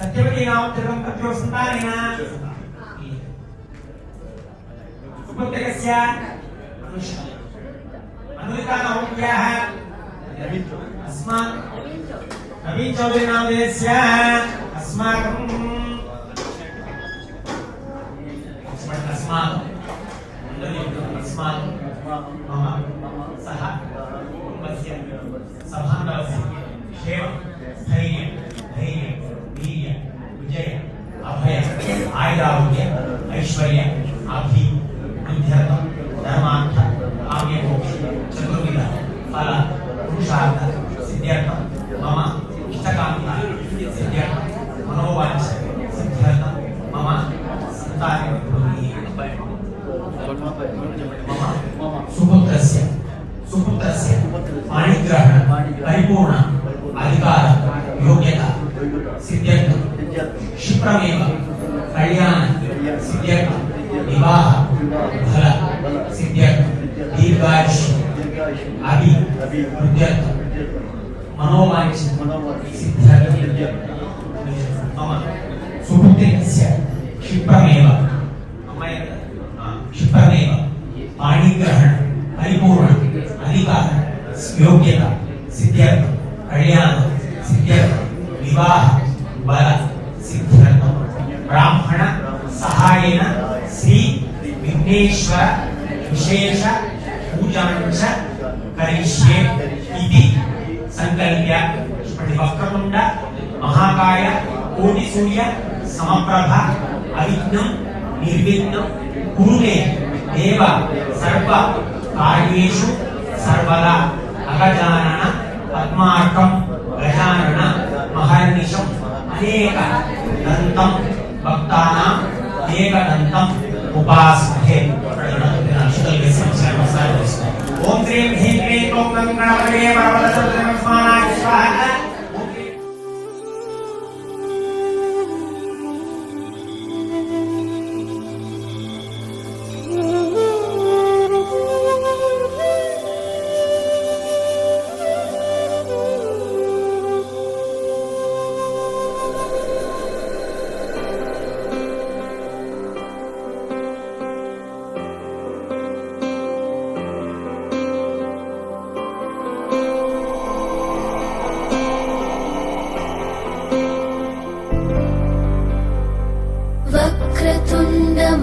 सत्यवती नामोत्तरं प्रत्योसन्तानेन उपत्यकस्य अनुदिता नामोत्याः अस्मान् नवीन चौधरी नामधेयस्य अस्माकं मम सह कुटुम्बस्य सभाण्डवस्य क्षेमं स्थैर्यं धैर्यं वीर्य विजय अभय आयुरारोग्य ऐश्वर्य अभि बुद्ध्यर्थं धर्मार्थ काम्यमोक्ष चतुर्विध फल पुरुषार्थ सिद्ध्यर्थं मम इष्टकामना सिद्ध्यर्थं मनोवांछ सिद्ध्यर्थं मम संतानप्राप्तिः मम सुपुत्रस्य पाणिग्रहण परिपूर्ण अधिकार योग्यता सिद्ध्यर्थं क्षिप्रमेव कल्याण सिद्ध्यर्थं विवाह फल सिद्ध्यर्थं दीर्घायुष्य अभिवृद्ध्यर्थं मनोवांछ सिद्ध्यर्थं मम सुपुत्रस्य क्षिप्रमेव पाणिग्रहण परिपूर्ण अधिकार योग्यता सिद्ध्यर्थं कल्याण सिद्ध्यर्थं विवाह बल सिद्ध्यर्थं ब्राह्मण सहायेन श्री विघ्नेश्वर विशेष पूजनञ्च करिष्ये इति संकल्प्य वक्रतुण्ड महाकाय कोटिसूर्य समप्रभ अविघ्नं निर्विघ्नं कुरु मे देव सर्व कार्येषु सर्वदा अगजानन पद्मार्कं गजानन महर्निशम् अनेक दन्तं भक्तानां एकदन्तं उपास्महे। ओम श्रीं ह्रीं क्लीं क्लौं गणपतये वरवरदसर्वधर्मस्मानाय स्वाहा।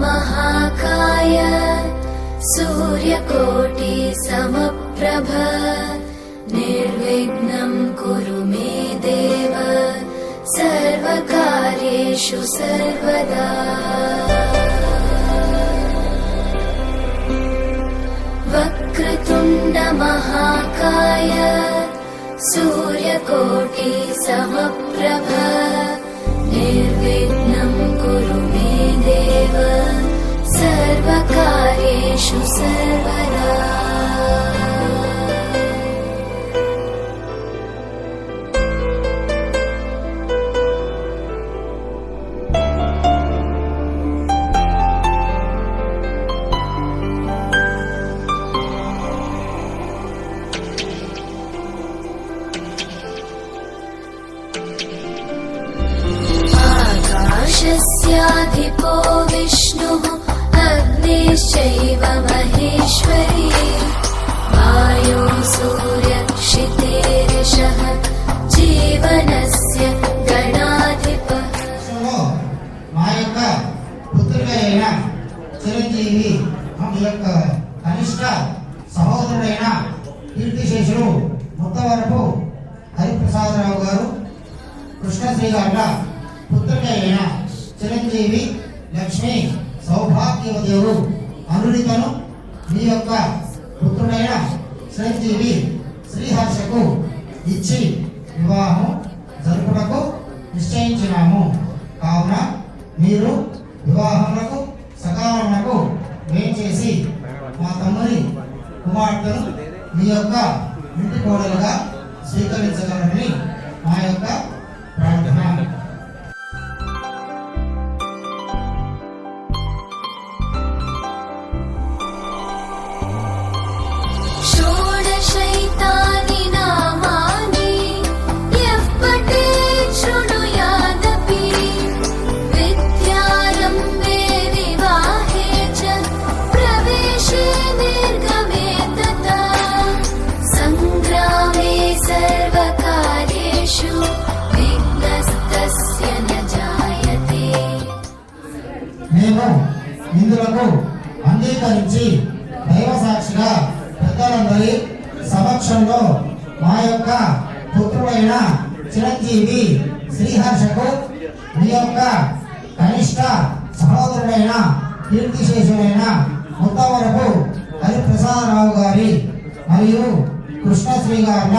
महाकाय सूर्यकोटि समप्रभ निर्विघ्नं कुरु मे देव सर्वकार्येषु सर्वदा। वक्रतुण्ड महाकाय सूर्यकोटि समप्रभ निर्विघ्नं कुरु मे देव सर्वकार्येषु सर्वदा। आकाशस्याधिपो विष्णुः अग्निश्चैव महेश्वरी वायो सूर्य क्षितिरिषः जीवनस्य गणाधिपः। మా యొక్క పుత్రిక అయిన చిరంజీవి మా యొక్క కనిష్ట సహోదరుడైన కీర్తిశేషులు ముత్తవరపు హరిప్రసాదరావు గారు కృష్ణశ్రీ గార్ల పుత్రిక అయిన చిరంజీవి లక్ష్మి సౌభాగ్యవదేవుడు అనుడితను మీ యొక్క పుత్రుడైన చిరంజీవి శ్రీహర్షకు ఇచ్చి వివాహం జరుపుటకు నిశ్చయించినాము. కావున మీరు వివాహములకు సకాలంలో కుమార్తెను మీ యొక్క ఇంటి కోడలుగా స్వీకరించగలరని మా యొక్క ప్రార్థన. షోడశైతాని నామాని యః పఠేత్ శృణుయాదపి విద్యారంభే వివాహే చ ప్రవేశే నిర్గమే తథా సంగ్రామే సర్వకార్యేషు విఘ్నస్తస్య న జాయతే. మేము ఇందులకు అంగీకరించి దైవ సాక్షిగా పెద్దలందరి సమక్షంలో మా యొక్క పుత్రుడైన చిరంజీవి శ్రీహర్షకు మీ యొక్క కనిష్ట సహోదరుడైన కీర్తిశేషుడైన ముత్తవరపు హరిప్రసాదరావు గారి మరియు కృష్ణశ్రీ గారుల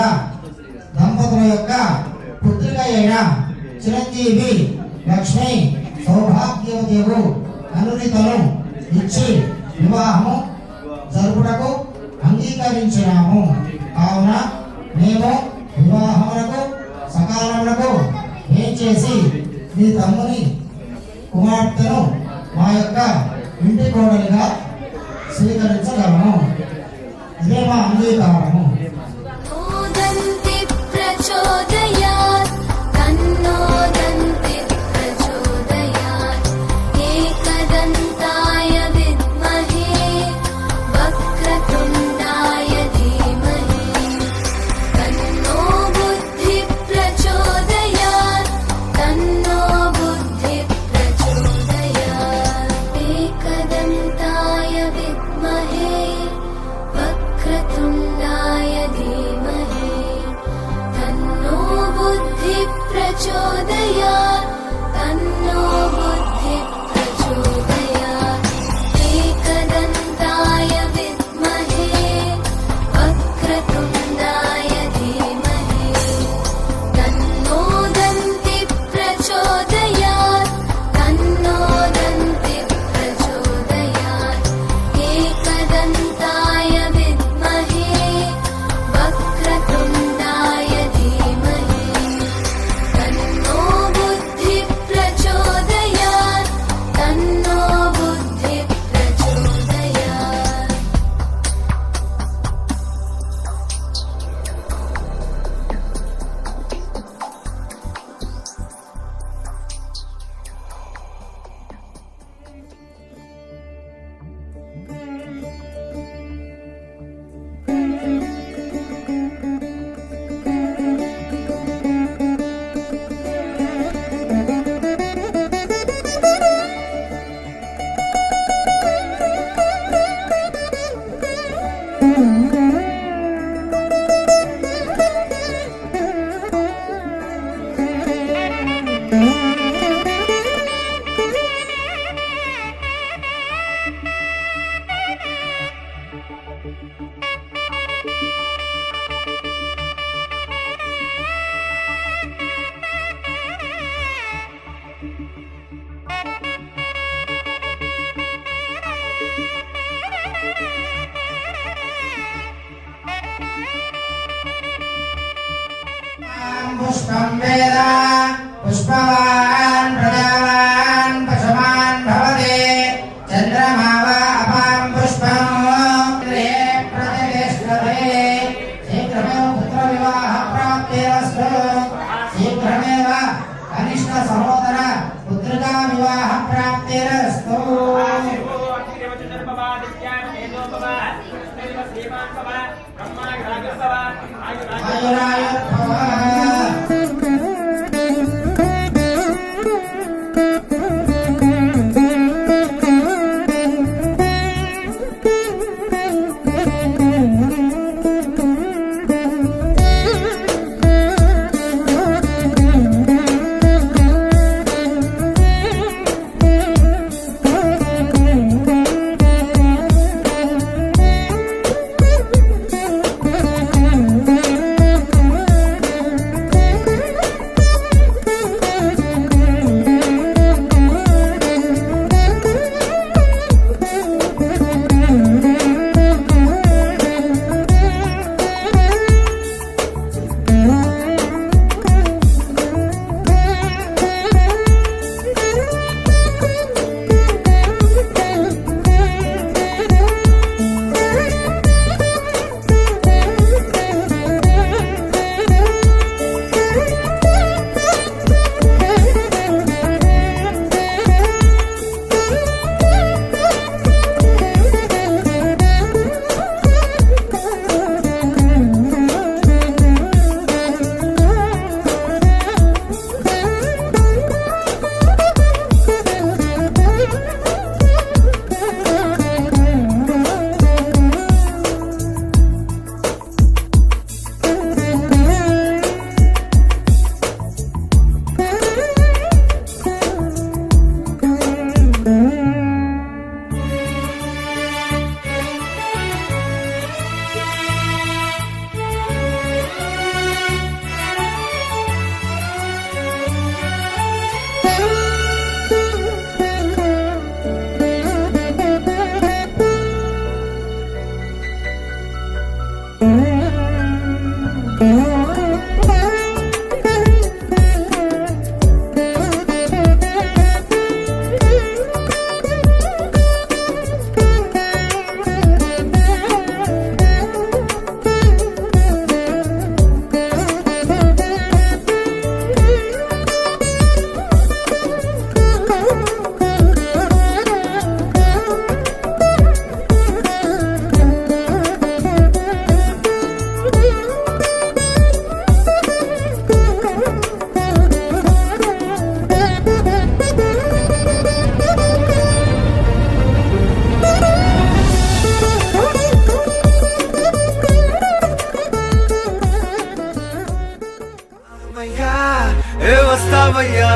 దంపతుల యొక్క పుత్రిక అయిన చిరంజీవి లక్ష్మి సౌభాగ్యవతియు అనురితను ఇచ్చి వివాహము జరుపుటకు అంగీకరించినాము. కావున మేము వివాహములకు సకాలములకు ఏం చేసి మీ తమ్ముని కుమార్తెను మా యొక్క ఇంటి కోడలిగా స్వీకరించగలము. ఇదే మా అంగీకారము. నోదంతి ప్రచోదయాత్ తన్నోదంతి ప్రచోదయాత్ ఏకదంతాయ విద్మహే వక్రతుండాయ ధీమహి తన్నో బుద్ధి ప్రచోదయాత్ తన్నో బుద్ధి ప్రచోదయాత్ ఏకదంతాయ విద్మహే వక్రతుండాయ ధీమహి తన్నో బుద్ధి ప్రచోదయాత్ తన్నో బుద్ధి ప్రచోదయాత్ ఏకదంతాయ విద్మహే వక్రతుండాయ ధీమహి తన్నో దంతి ప్రచోదయాత్ తన్నో దంతి ప్రచోదయాత్ ఏకదంతాయ విద్మహే వక్రతుండాయ ధీమహి తన్నో బుద్ధి ప్రచోదయాత్ తన్నో బుద్ధి ప్రచోదయాత్. పుష్పం వేద పుష్పవాన్ ప్రజావాన్ పశుమాన్ భవతే చంద్రమా వా అపాం పుష్పం ప్రతిష్టతే. శీఘ్రమేవ పుత్ర వివాహ ప్రాప్తిరస్తు. శీఘ్రమేవ కనిష్ట సహోదర పుత్రికా వివాహ ప్రాప్తిరస్తు. ఆయురాయుర్భవ.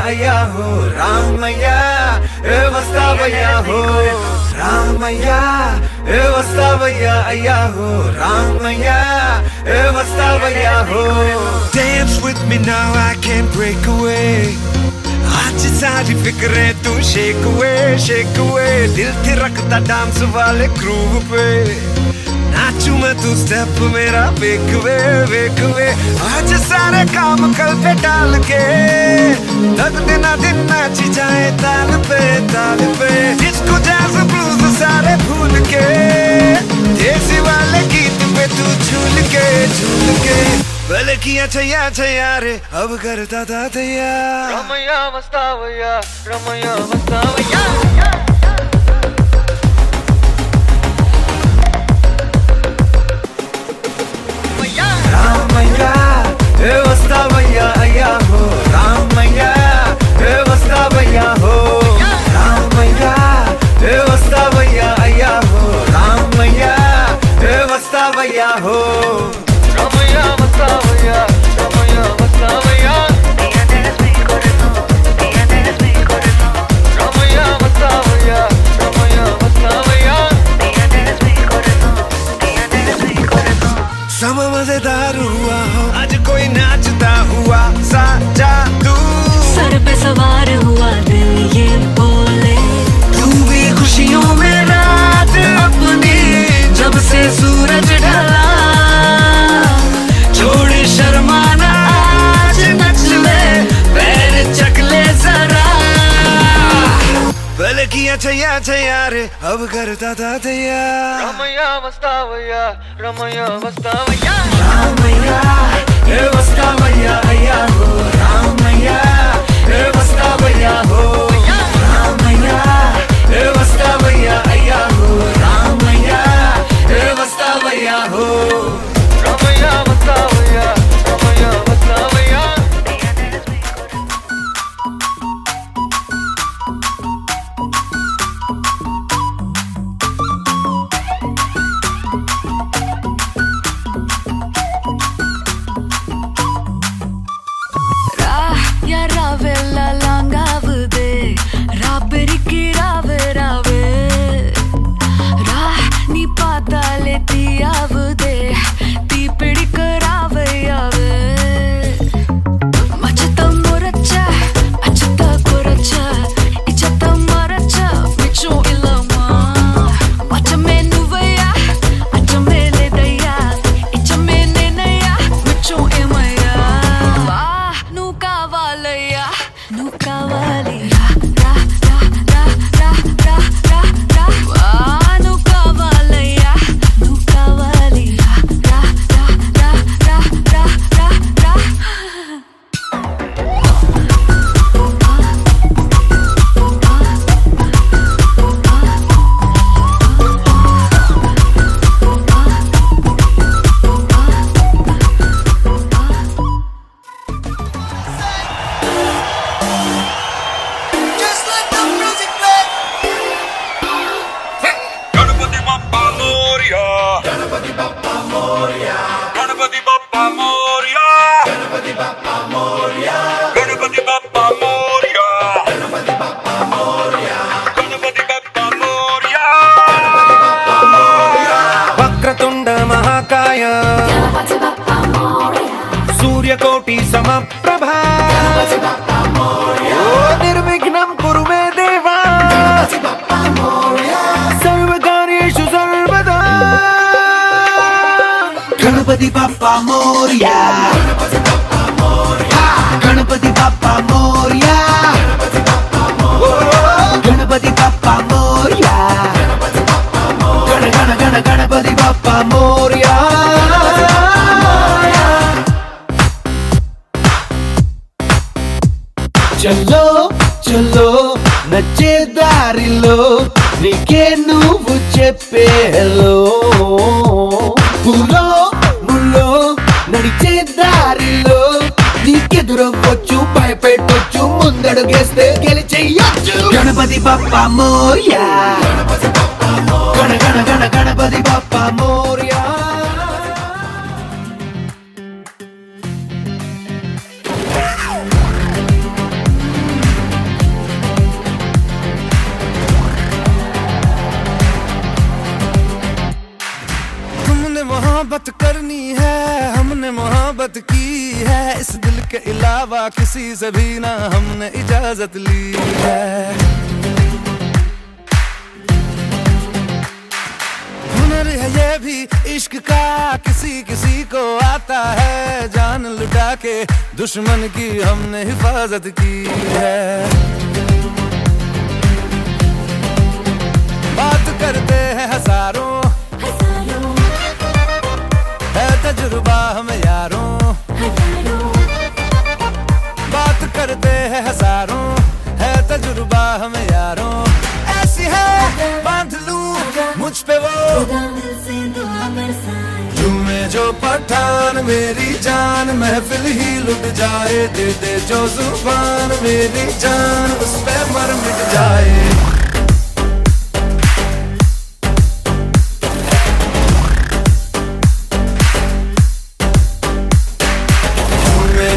అయ్యా హో రామయ్యా ఏ వస్తావయ్యా హో రామయ్యా ఏ వస్తావయ్యా అయ్యా హో రామయ్యా ఏ వస్తావయ్యా హో Dance with me now I can't break away आज सारी फिक्रें तू शेक away दिल थिरकता डांस वाले ग्रूव पे नाचू मैं तू स्टेप मेरा वेक वे आज सारे काम कल पे डाल के तक दिन नाची जाए ताल पे जिसको जैज़ ब्लूज सारे भूल के देसी वाले गीत पे तू झूल के बल किया छैया रे अब करता था तैयार रमैया मस्तावैया రామయ్యా ఏ వస్తావయ్యా అయ్యా హో రామయ్యా ఏ వస్తావయ్యా హో రామయ్యా ఏ వస్తావయ్యా అయ్యా హో రామయ్యా ఏ వస్తావయ్యా హో రమయ్యా Vasthavayya Tienes mi corazón, tienes mi corazón, రమయ్యా Vasthavayya tienes mi corazón, tienes mi corazón. समा मजेदार हुआ हो आज कोई नाचता हुआ सा जादू सर पे सवार हुआ दिल ये बोले तू भी खुशियों में रात अपनी जब से सूरज ढला छोड़ शर्माना आज नच ले पैर चक ले जरा बल किया छैया रे अब करता था तैयार रमैया वस्तावैया रामैया ए वस्तावैया अय्या हो रामैया ए वस्तावैया हो रामैया ए वस्तावैया अय्या हो रामैया ए वस्तावैया हो रमैया वस्तावैया Tienes mi corazón. ರಾವೆಲ್ಲ ಲಾಂಗಾವುದೆ ರಾಬೆರಿಕಿ ರಾವೆ ರಾ ನೀ ಪಾತಾಲೆ ತೀಯಾವುದೆ ತೀ ಪಿಡಿಕ ರಾವೆಯಾವೆ ಮಚತ ಮೊರಚ ಅಚತ ಕೊರಚ ಇಚತ ಮರಚ ಮಿಚು ಇಲ್ಲಮ್ಮ ಮಚಮೆ ನುವಯ್ಯ ಅಚಮೆ ಲೆದಯ್ಯ ಇಚಮೆ ನೆನಯ್ಯ ಮಿಚು ಎಮಯ್ಯ వా నువ్వు కావాలయ్యా నువ్వు కావాలి రా వా నువ్వు కావాలయ్యా నువ్వు కావాలి రా गणपति बप्पा मोरया गणपति बप्पा मोरया गणपति बप्पा मोरया गणपति बप्पा मोरया गणपति बप्पा मोरया गणपति बप्पा मोरया गणपति बप्पा मोरया वक्रतुंड महाकाय सूर्यकोटि समप्रभा ओ निर्विघ्नं कुरु मे देवा सर्वकार्येषु सर्वदा गणपति बप्पा मोरया गणपति बप्पा मोरया गणपति बप्पा मोरया गणपति बप्पा मोरया చల్లో చల్లో నచ్చే దారిలో నీకే నువ్వు చెప్పే హలో పూలో ముల్లో నడిచే దారిలో నీకెదురవ్వచ్చు భయపెట్టొచ్చు ముందడుగేస్తే గెలిచెయ్యొచ్చు గణపతి బప్పా మోరియా గణపతి బప్పా మోరియా मोहब्बत करनी है हमने मोहब्बत की है इस दिल के अलावा किसी से भी ना हमने इजाजत ली है हुनर है ये भी इश्क का किसी किसी को आता है जान लुटा के दुश्मन की हमने हिफाजत की है बात करते हैं हजारों है तजुर्बा हम यारों बात करते हैं हजारों है तजुर्बा हम यारों ऐसी है बांध लूं मुझ पे वो झूमे जो पठान मेरी जान महफिल ही लुट जाए दे दे जो जुबान मेरी जान उस पे मर मिट जाए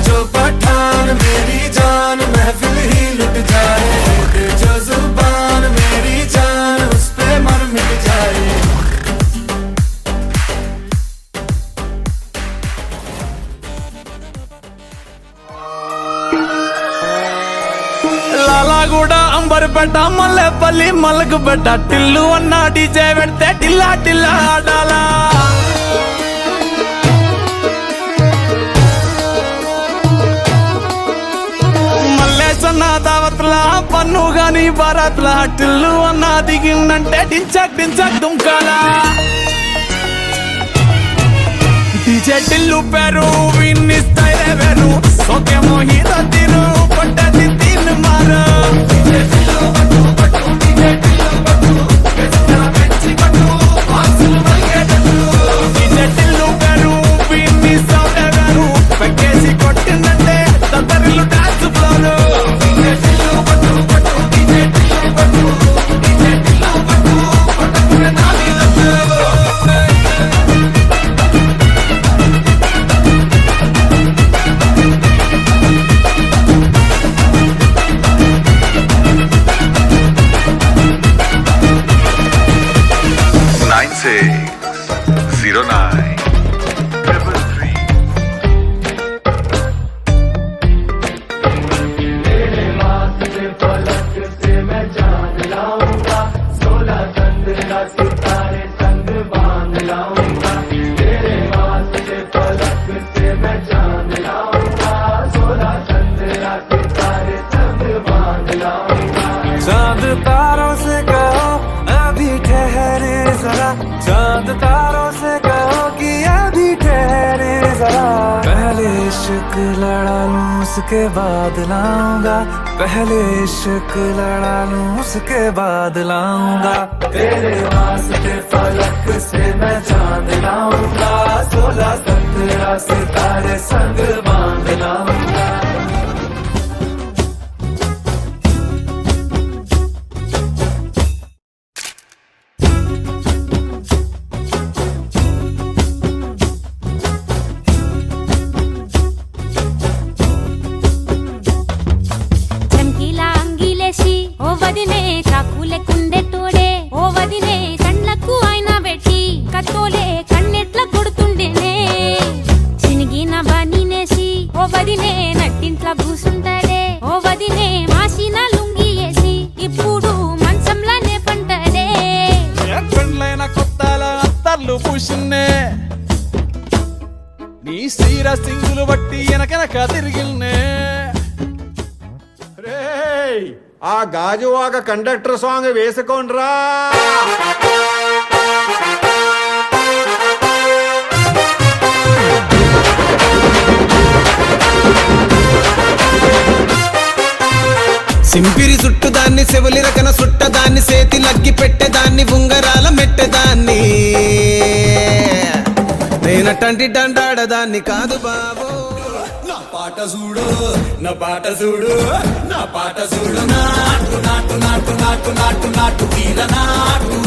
जो पठान मेरी जान महफिल ही लुट जाए दे जो जुबान मेरी जान उस पे मर मिट जाए లాలాగూడ అంబర్పేట మల్లెపల్లి మలకపేట టిల్లు అన్న డీజే పెడితే టిల్లా టిల్లా ఆడాలా మల్లేసన్న దావత్లా పన్ను గాని భారత్లా టిల్లు అన్న దిగిందంటే డించక్ డించక్ దుంకాలా డీజే టిల్లు పేరు విన్ని స్టైల్ వేరు ఓకే మోహిత తీరు పట్టది తీన్ మారు డీజే టిల్లు పట్టు పట్టు డీజే టిల్లు పట్టు వెచ్చన పెంచి పట్టు ఆక్సిల్ మల్గేటట్టు డీజే టిల్లు పేరు విన్ని సౌండ్ వేరు పెక్కేసి కొట్టిందంటే తత్తరిల్లు డాన్స్ ఫ్లోర్ డీజే టిల్లు పట్టు పట్టు డీజే టిల్లు పట్టు డీజే టిల్లు పట్టు పట్టుకునే నాది లట్టు चांद तारों से कहो अभी ठहरे जरा चांद तारों से कहो कि अभी ठहरे जरा पहले इश्क लड़ा लूं उसके बाद लाऊंगा पहले इश्क लड़ा लूं उसके बाद लाऊंगा तेरे वास्ते फलक से मैं चांद लाऊंगा 16-17 सितारे संग बांध लाऊंगा చాకులే కుండే తోడే ఓ వదినే కండ్లకు ఆయన పెట్టి కత్తోలే కన్నెట్ల కొడుతుండేనే చినిగిన బనీనేసి ఓ వదినే నట్టింట్ల కూసుంటాడే ఓ వదినే మాసిన లుంగి వేసి ఇప్పుడు మంచంలానే పంటాడే పెండ్లైన కొత్తల అత్తర్లు పూసిన్నే నీ సీర సింగులు బట్టి వెనకెనక తిరిగిల్నే రేయ్ ఆ గాజువాక కండక్టర్ సాంగ్ వేసుకోండ్రా సింపిరి చుట్టుదాన్ని చెవులి రకన సుట్టదాన్ని సేతి లగ్గి పెట్టేదాన్ని ఉంగరాల మెట్టేదాన్ని నేనటంటి దండాడదాన్ని కాదు బాబు నా పాట చూడు నా పాట చూడు నా పాట చూడు నాటు నాటు నాటు నాటు నాటు నాటు వీర నాటు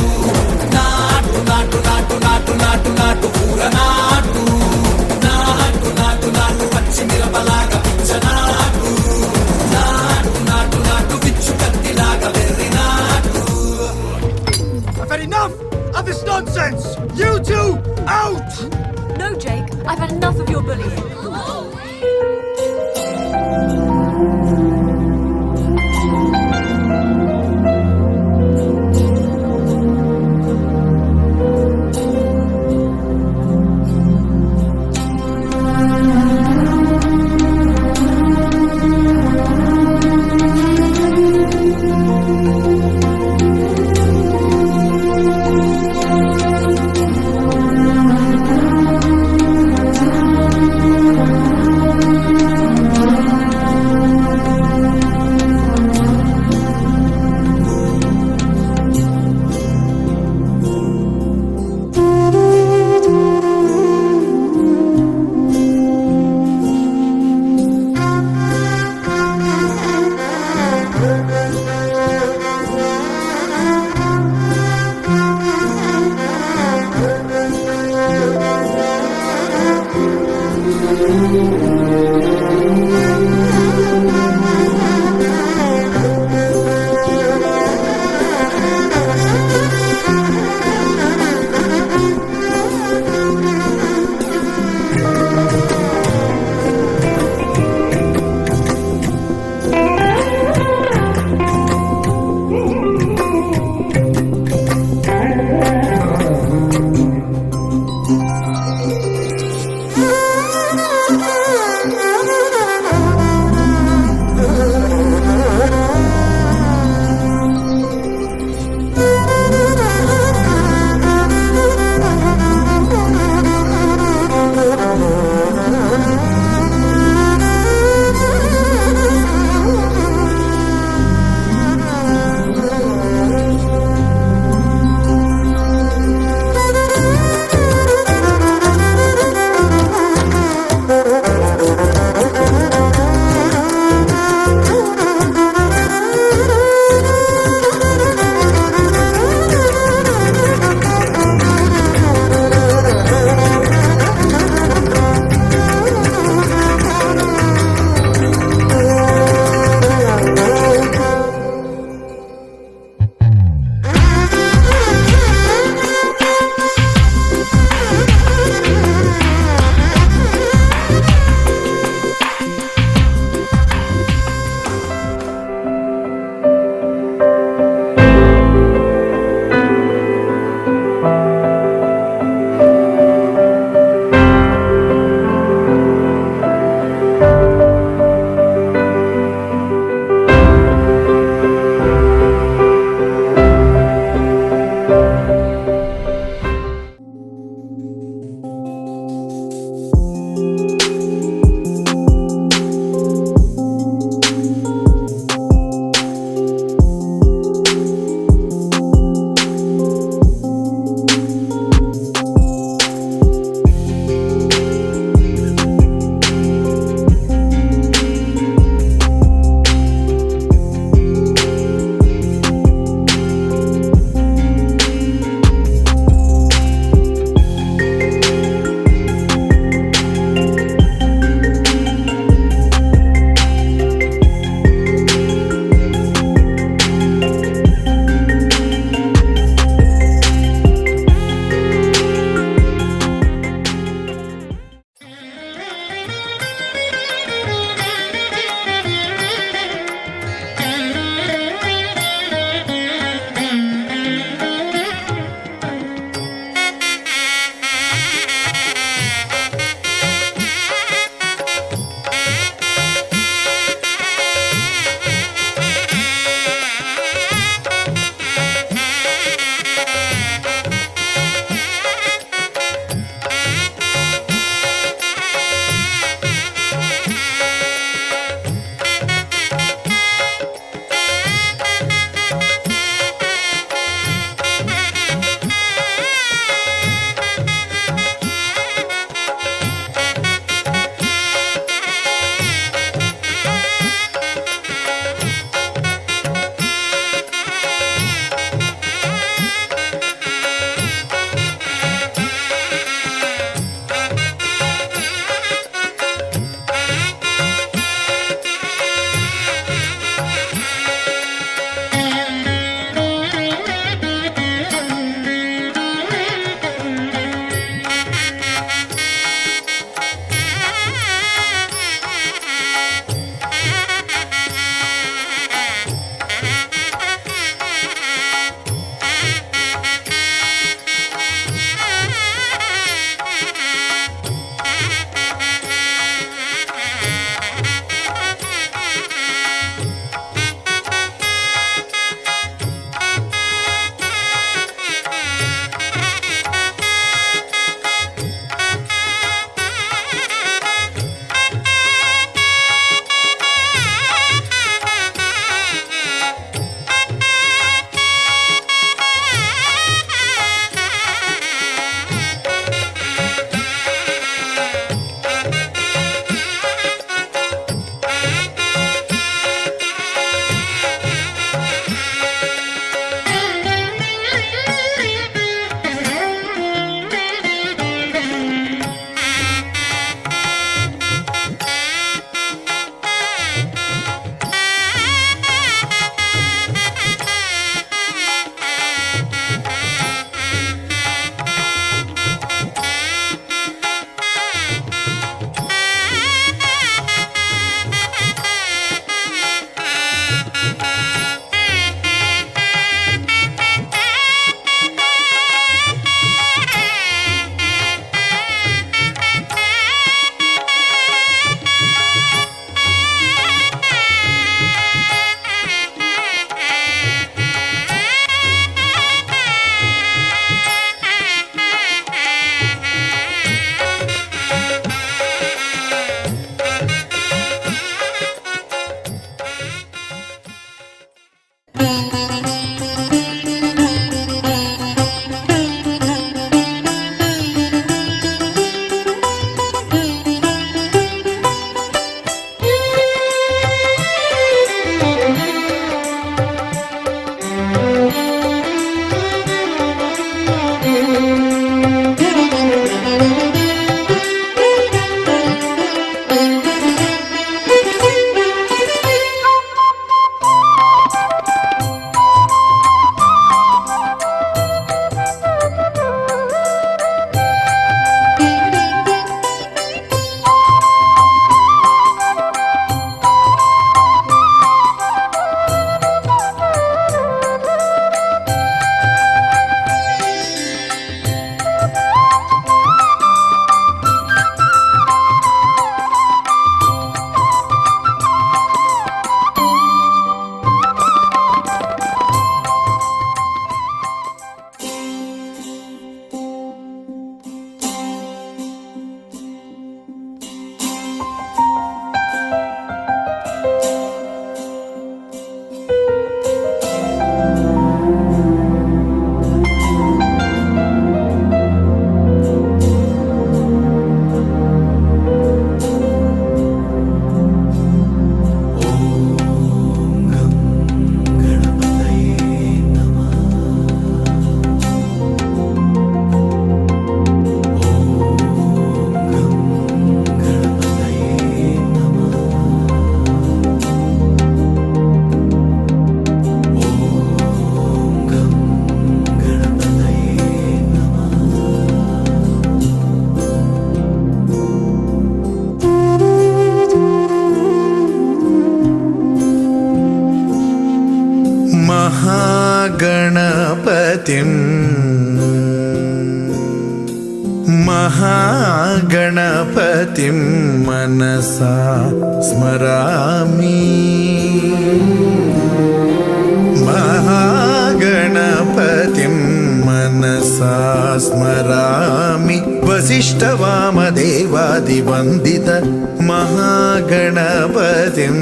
నాటు నాటు నాటు నాటు నాటు నాటు పూర నాటు నాటు నాటు నాటు పచ్చి మిరపలాగా పిచ్చ నాటు నాటు నాటు నాటు పిచ్చు కత్తిలాగా వెర్రి నాటు of this nonsense. You two, out! No, Jake, I've had enough of your bullying. गणपतिम् महागणपतिं मनसा स्मरामि महागणपतिं मनसा स्मरामि वसिष्ठवामदेवादिवन्दित महागणपतिम्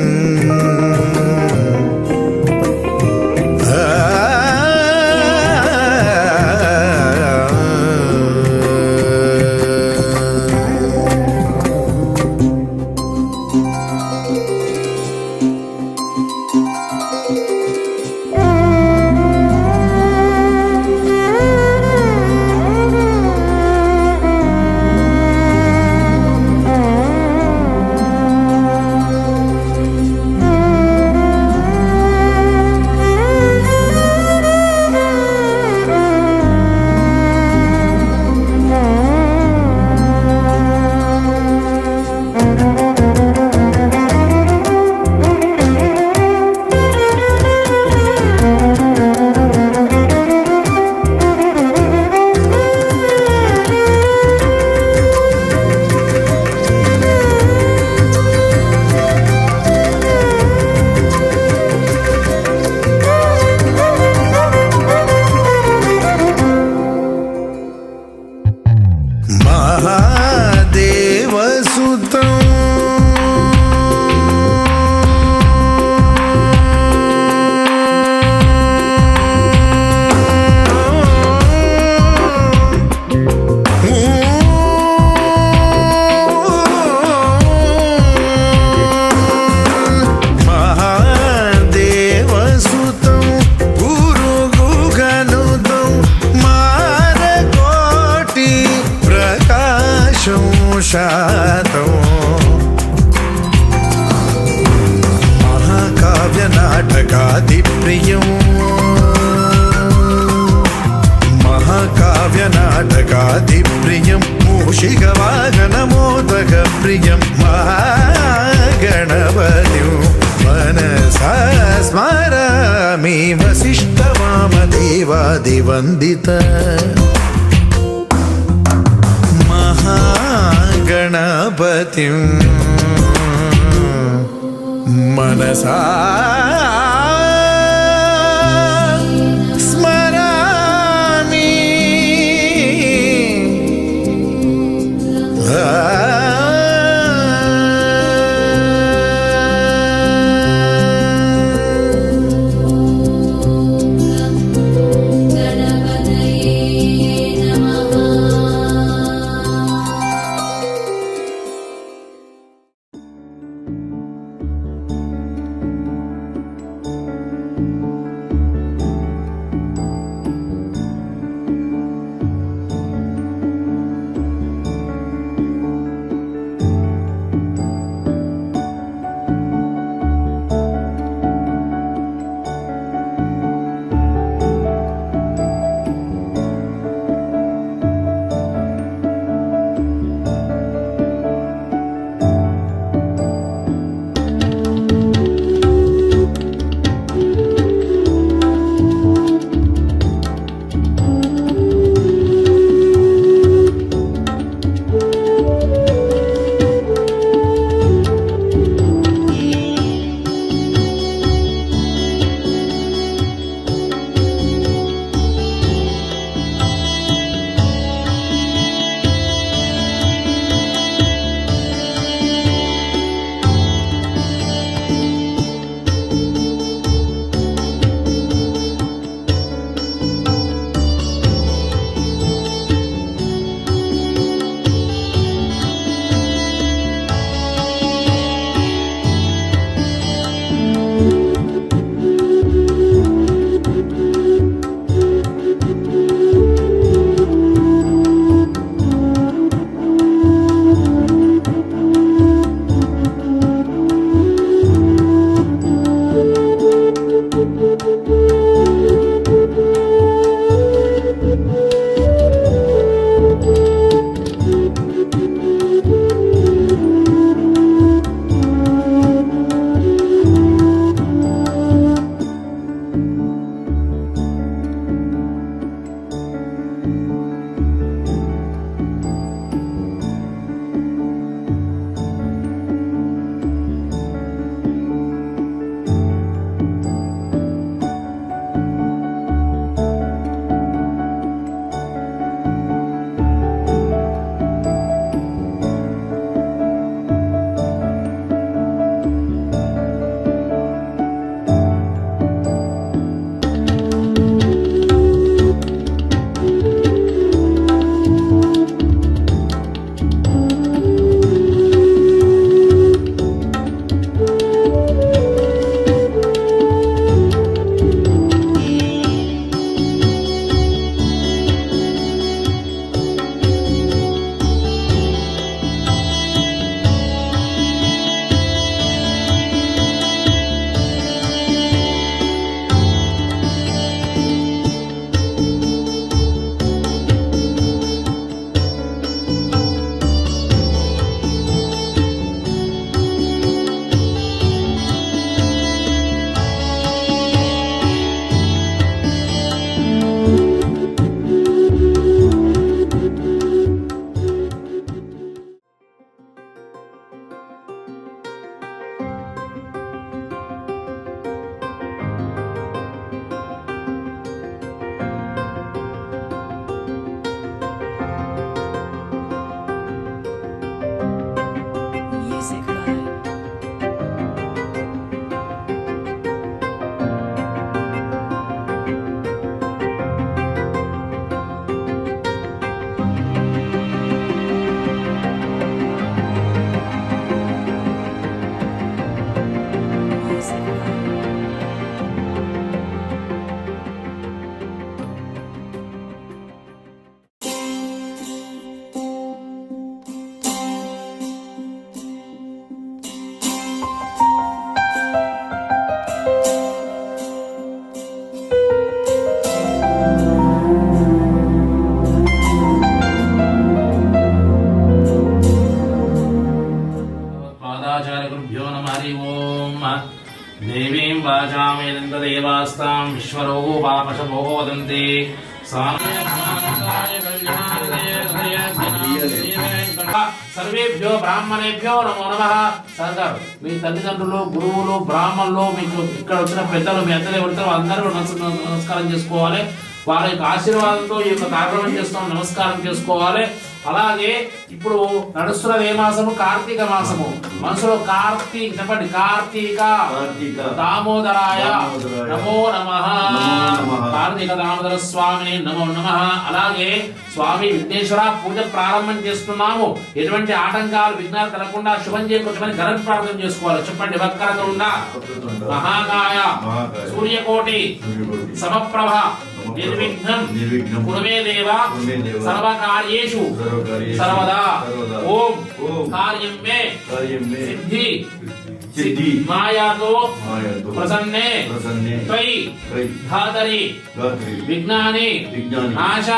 महाकाव्यनाटकादिप्रियं महाकाव्यनाटकादिप्रियं मूषिकवाहनमोदकप्रियं महागणपतिं मनसा स्मरामि वसिष्ठवामदेवादिवन्दित महागणपतिं मनसा स्मरामि దేవాస్తాం విశ్వరోగో పాపశమో వదంతి సర్వేభ్యో బ్రాహ్మణేభ్యో నమో నమః. సార్ గారు మీ తల్లిదండ్రులు గురువులు బ్రాహ్మణులు మీకు ఇక్కడ వచ్చిన పెద్దలు మీ అత్తలు ఎవరితో అందరూ నమస్కారం చేసుకోవాలి. వారి యొక్క ఆశీర్వాదంతో ఈ యొక్క కార్యక్రమం చేస్తాం నమస్కారం చేసుకోవాలి. అలాగే ఇప్పుడు నడుస్తున్నది ఏ మాసము? కార్తీక మాసము. మనసులో కార్తీక చెప్పండి. కార్తీక దామోదరాయ నమో నమః. కార్తీక దామోదర స్వామిని నమో నమః. అలాగే స్వామి విఘ్నేశ్వర పూజ ప్రారంభం చేస్తున్నాము. ఎటువంటి ఆటంకాలు విఘ్నాలు కలగకుండా శుభం చేయకుండా ఘన ప్రార్థన చేసుకోవాలి. చెప్పండి. వక్రతుండ మహాకాయ సూర్యకోటి సమప్రభ నిర్విఘ్నం కురుమే దేవ సర్వకార్యేషు సర్వదా. ఓం కార్యం మే సిద్ధి మాయాతో ప్రసన్నే త్వయి ధాతరి విఘ్నాని నాశ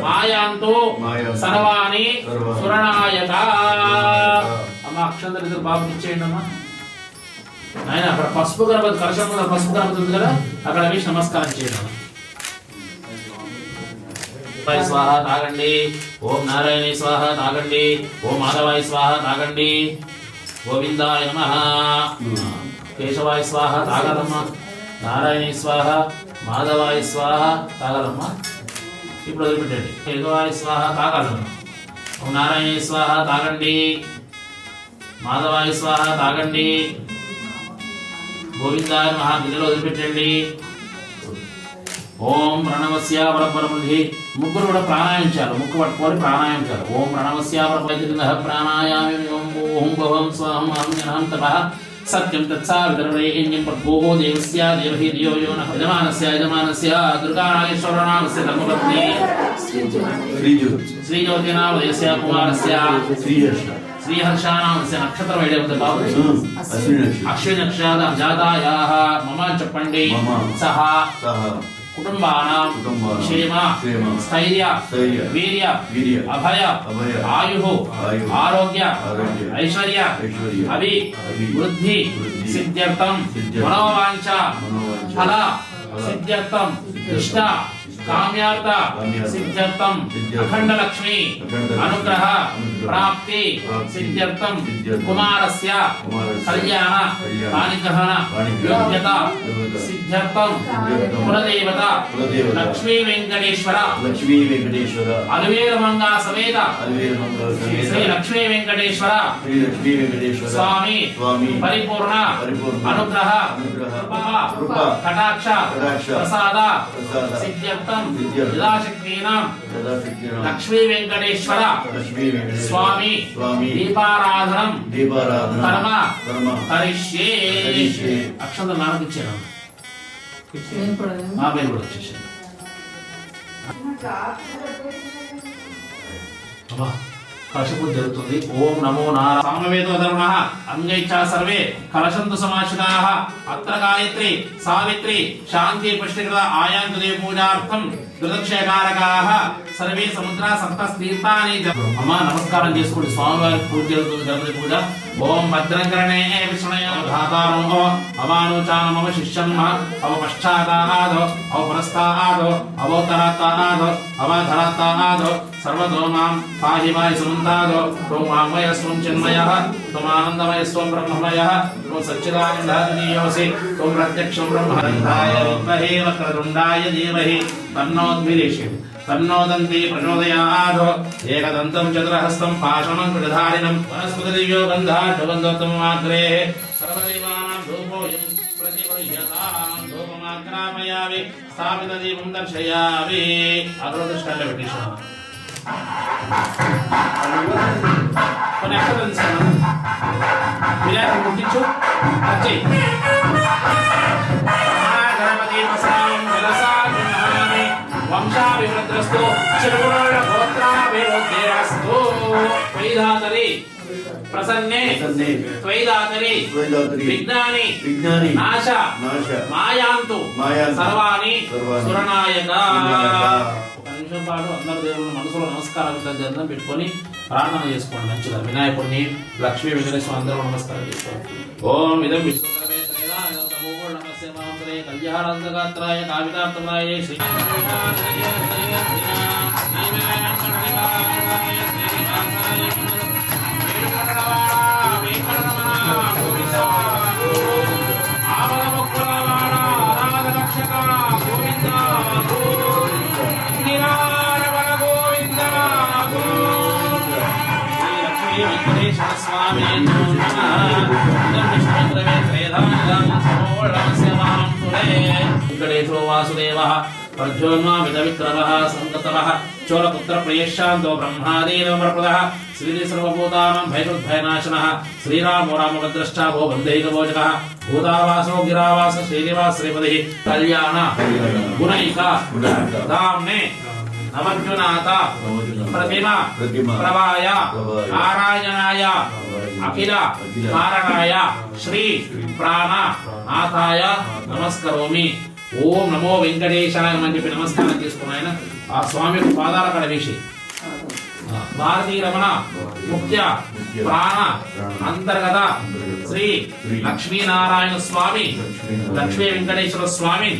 మాయాంతో సర్వాణి సురణాయక. అమ్మ అక్షంతలు బాబు ఇచ్చేయండి అమ్మా. ఆయన అక్కడ పసుపు గణపతి కలశం మీద పసుపు గణపతి ఉంది కదా, అక్కడ వేసి నమస్కారం చేయండి. స్వాహ తాగండి. ఓం నారాయణ స్వాహ తాగండి. ఓం మాధవాయ స్వాహ తాగండి. గోవిందాయ నమః. కేశవాయ స్వాహ తాగాలమ్మా. నారాయణ స్వాహ మాధవాయ స్వాహ తాగాలమ్మా. ఇప్పుడు వదిలిపెట్టండి. కేశవాయ స్వాహ తాగాలమ్మా. ఓం నారాయణ స్వాహ తాగండి. మాధవాయ స్వాహ తాగండి. గోవిందాయ నమః. గిన్నెలో వదిలిపెట్టండి. ఓం ప్రణవస్య పరబ్రహ్మణి. ముగ్గురు కూడా ప్రాణాయించారు. ముక్కు పట్టుకొని ప్రాణాయించారు. ఓం ప్రణవస్య పరబ్రహ్మణి ప్రాణాయామి. ఓం భవం స్వాహం అహం తపః సత్యం తత్సావితరణేయం పద్భోహో దేవస్య దేవహి ధియో యో నః యజమానస్య దుర్గానాగేశ్వరనామస్య ధర్మపత్ని శ్రీజ్యోతినామయస్య కుమారస్య శ్రీహర్షానామస్య నక్షత్రం ఏడవది బాబు. అశ్విని నక్షత్ర జాతాయాః మమ చెప్పండి. సహ కుటుంబానాం క్షేమ స్థైర్య వీర్య అభయ ఆయు ఆరోగ్య ఐశ్వర్య అభి వృద్ధి సిద్ధ్యర్థం మనోవాంఛ ఫల సిద్ధ్యర్థం ఇష్ట కామ్యార్థ సిద్ధ్యర్థం అఖండ లక్ష్మి అనుగ్రహ ప్రాప్తి సిద్ధ్యర్థం కుమారస్య కళ్యాణ పాణిగ్రహణ యోగ్యత సిద్ధ్యర్థం కులదేవత లక్ష్మీ వెంకటేశ్వర అలవేలమంగా సమేత శ్రీ లక్ష్మీ వెంకటేశ్వర స్వామి పరిపూర్ణ అనుగ్రహ కటాక్ష ప్రసాద సిద్ధ్యర్థం యథాశక్తీనాం లక్ష్మీ వెంకటేశ్వర స్వామి దీపారాధనం కర్మ కరిష్యే. అక్షంతలు నాన్నకి ఇచ్చాను. మా పేరు కూడా వచ్చేసాను. కలశపూజ జరుగుతుంది. ఓం నమో నారాయణ. సామవేదో ధర్మః అంగైచ్చా సర్వే కలశంతు సమాశ్రితాః. అత్ర గాయత్రి సావిత్రి శాంతి పుష్టికృత ఆయాంతు దేవ పూజార్థం దుర్దక్షకారకాః సర్వే సముద్ర సప్తస్తీర్థాని. అమ్మ నమస్కారం చేసుకోండి. స్వామివారి పూజ జరుగుతుంది. గణపతి పూజ. ఓం భద్రంకరణే విష్ణుయ ధాతారో అవానుచానం అవశిష్యం అవ పశ్చాతాదో అవ పురస్తాదో అవోత్తరాత్తాదో అవధరాత్తాదో సర్వతో మాం పాహి వాయి సమంతాదో. త్వం వాంగ్మయస్వం చిన్మయః త్వం ఆనందమయస్వం బ్రహ్మమయః త్వం సచ్చిదానందాదియోసి త్వం ప్రత్యక్షం బ్రహ్మరంధాయ విద్మహే వక్రతుండాయ ధీమహి తన్నోద్భిరేషి తన్నోదంతి ప్రచోదయాద్. ఏకదంతం చతురహస్తం పాశమం కృతధారిణం వనస్పతిదివ్యో గంధాఢ్యబంధోత్తమాగ్రే సర్వదేవానాం ధూపోయం ప్రతిగృహ్యతాం. ధూపమాగ్రామయామి స్థాపిత దీపం దర్శయామి. అగ్రదృష్టాల్లో పెట్టేసాను. కొన్ని అక్షరాలు తీసుకున్నాను. వినాయకుడు గుర్తించు. వచ్చేయి. గణపతి వంశాభివృద్ధిరస్తు చిరుగోళ గోత్రాభివృద్ధిరస్తు. త్వయిధాతరి ప్రసన్నే త్వయిధాతరి విజ్ఞాని నాశ మాయాంతు సర్వాణి సురనాయక. ఒక నిమిషం పాటు అందరు దేవుళ్ళ మనసులో నమస్కారం దండం పెట్టుకొని ప్రార్థన చేసుకోండి. మంచిగా వినాయకుడిని లక్ష్మీ వెంకటేశ్వర అందరూ నమస్కారం చేసుకోండి. ఓం ఇదం విశ్వ నమస్య మాంసరే కళ్యాణాంతగాత్రాయ కావితార్థరాయ శ్రీ వెంకటేశో వాసుదేవ ప్రజ్యోన్మా విధవిక్రమ సంగతవ చోళపుత్ర ప్రియశాంతో బ్రహ్మాదీనమప్రద శ్రీది సర్వభూతానం భయకృద్భయనాశన శ్రీరామో రామభద్రష్టా భో బంధైకభోజక భూతావాసో గిరావాస శ్రీనివాస్ శ్రీపతి కళ్యాణ గుణైక ధామ్నే నవజ్ఞనాథ ప్రతిమ ప్రభాయ నారాయణాయ అఖిల కారణాయ శ్రీ ప్రాణ నాథాయ నమస్కరోమి. ఓం నమో వెంకటేశాయ అని చెప్పి నమస్కారం చేసుకున్న ఆయన ఆ స్వామి పాదాల కడ వేసి భారతీ రమణ ముఖ్య ప్రాణ అంతర్గత శ్రీ లక్ష్మీనారాయణ స్వామి లక్ష్మీ వెంకటేశ్వర స్వామి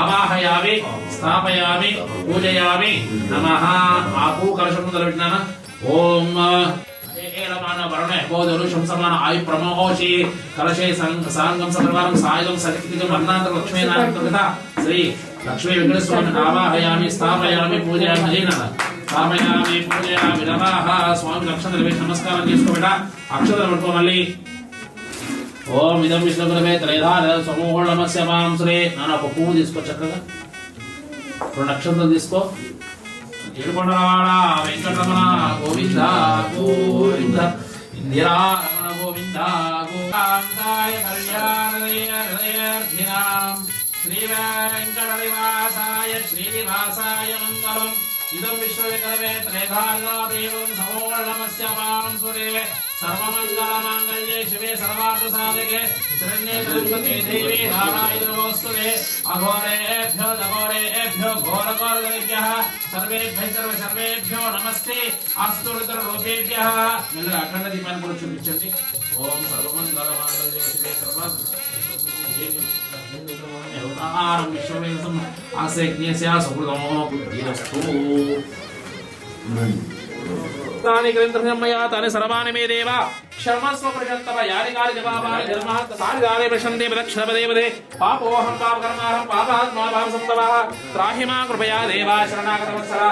ఆవాహయామి స్థాపయామి పూజయామి నమః. ఆకు కలశం మొదలుపెట్టినాను. ఓం ఏలమాన వరుణ బోధరు శంసమాన ఆయు ప్రమోహోషి కలశే సాంగం సర్వారం సాయుధం సరికితం అన్నాంతర లక్ష్మీనారాయణ శ్రీ లక్ష్మీ వెంకటేశ్వర స్వామిని ఆవాహయామి స్థాపయామి పూజయామి స్థాపయామి పూజయామి నమః. స్వామి అక్షతలు వేసి నమస్కారం చేసుకోబెట అక్షతలు పట్టుకో మళ్ళీ. ఓం ఇదం విష్ణుగురవే త్రైధార సమూహళమస్య మాంసరే. నాన్న ఒక పువ్వు తీసుకో చక్కగా 2 నక్షత్రాలు తీసుకో. ఏడుకొండలవాడ వెంకటరమణ గోవింద గోవింద ఇందిరారమణ గోవింద గోవిందాయ కళ్యాణార్థినాం శ్రీ వెంకట నివాసాయ శ్రీనివాసాయ మంగళం. ఇదం విశ్వవికరవే త్రైధారదేవం సమూహళమస్య మాంసరే. సర్వమంగళమాంగళ్యే శివే సర్వార్థసాధకే శరణ్యే త్ర్యంబకే దేవీ నారాయణి నమోస్తుతే. అఘోరేభ్యో అఘోరేభ్యో ఘోరఘోరగణేభ్యః సర్వేభ్యో నమస్తే అస్తు రుద్రరూపేభ్యః. మెల్లగా అఖండ దీపాన్ని కూడా చూపించండి. ఓం సర్వమంగళమాంగళ్యే శివే సర్వార్థసాధకే విశ్వవేదం ఆసేజ్ఞస్య సుకృతమో బుద్ధిరస్తు. తాని గ్రంథమయా తాని సర్వాణి మే దేవ క్షమస్వ ప్రజంతవ యాని కాని జవాబాని ధర్మహంత సారి దానే ప్రశంతే ప్రదక్షిణపదేవదే పాపోహం పాపకర్మాహం పాపాత్మా పాపసంతవః త్రాహి మా కృపయా దేవా శరణాగత వత్సల.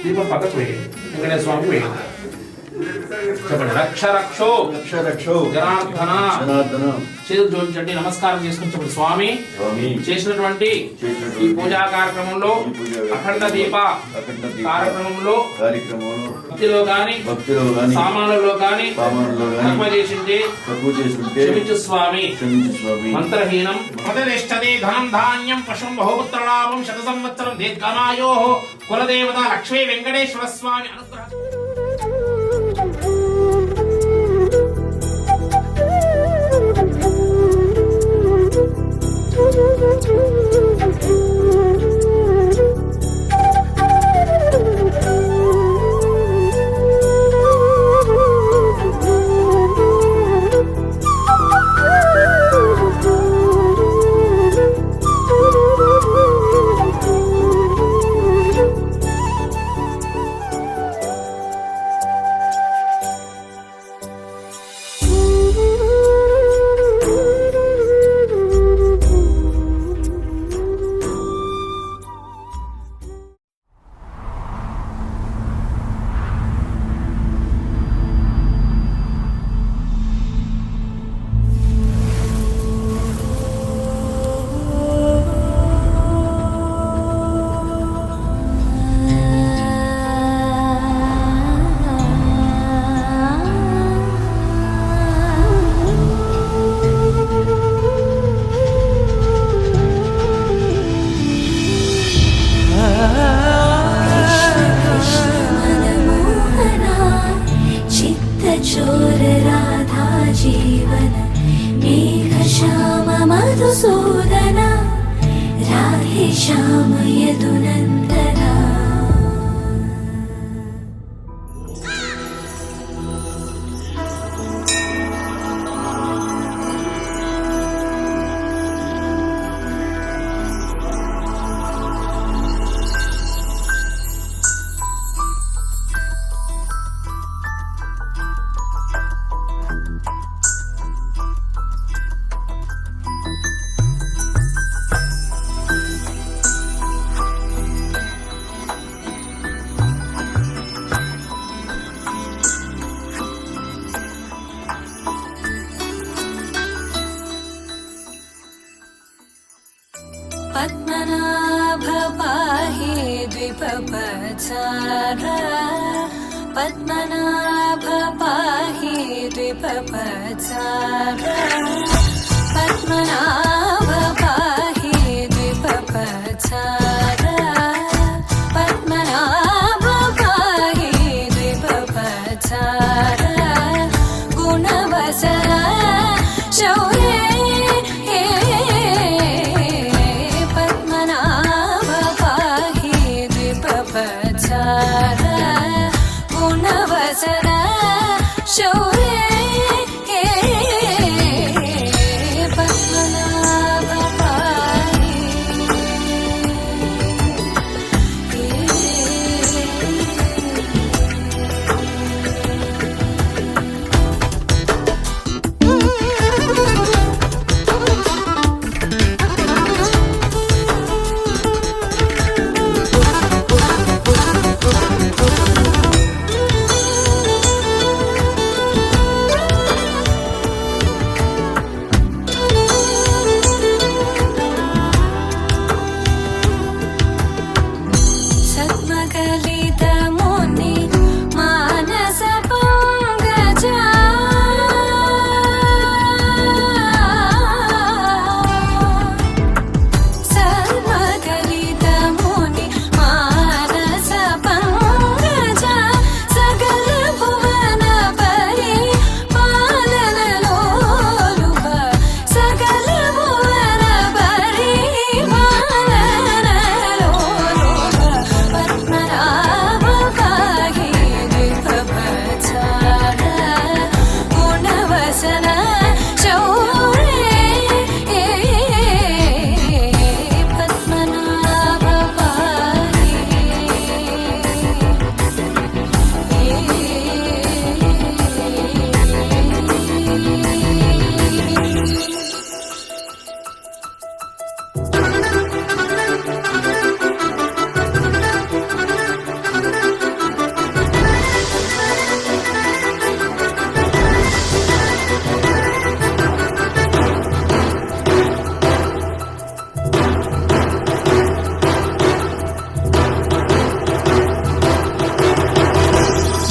దీపం పక్కకు వేయి. వెంకటేశ్వర స్వామి వేయి. చెప్పండి. రక్ష రక్షో రక్ష రక్షో జనార్దన జనార్దన. చేతులు జోడించండి. నమస్కారం చేసుకుని చెప్పండి. స్వామి చేసినటువంటి ఈ పూజా కార్యక్రమంలో అఖండ దీప కార్యక్రమంలో భక్తిలో గాని సామానులలో గాని తక్కువ చేసింది క్షమించు స్వామి. మంత్రహీనం ప్రతిష్టతే ధనం ధాన్యం పశుం బహుపుత్రలాభం శత సంవత్సరం దీర్ఘమాయో కులదేవత లక్ష్మీ వెంకటేశ్వర స్వామి అనుగ్రహం. द्विपपचारा पद्मनाभ पाहि द्विपपचारा पद्मनाभ पाहि द्विपपचारा पद्मनाभ पाहि द्विपपचारा गुणवसरा शौर्ये पद्मनाभ पाहि द्विपपचारा गुणवसरा शौर्ये पद्मनाभ पाहि सद्मकलितमुनि मानस पंकजा सद्मकलितमुनि मानस पंकजा सकल भुवन परि पालन लोलुप सकल भुवन परि पालन लोलुप पद्मनाभ पाहि द्विपपचारा गुणवसना शौर्ये पद्मनाभ पाहि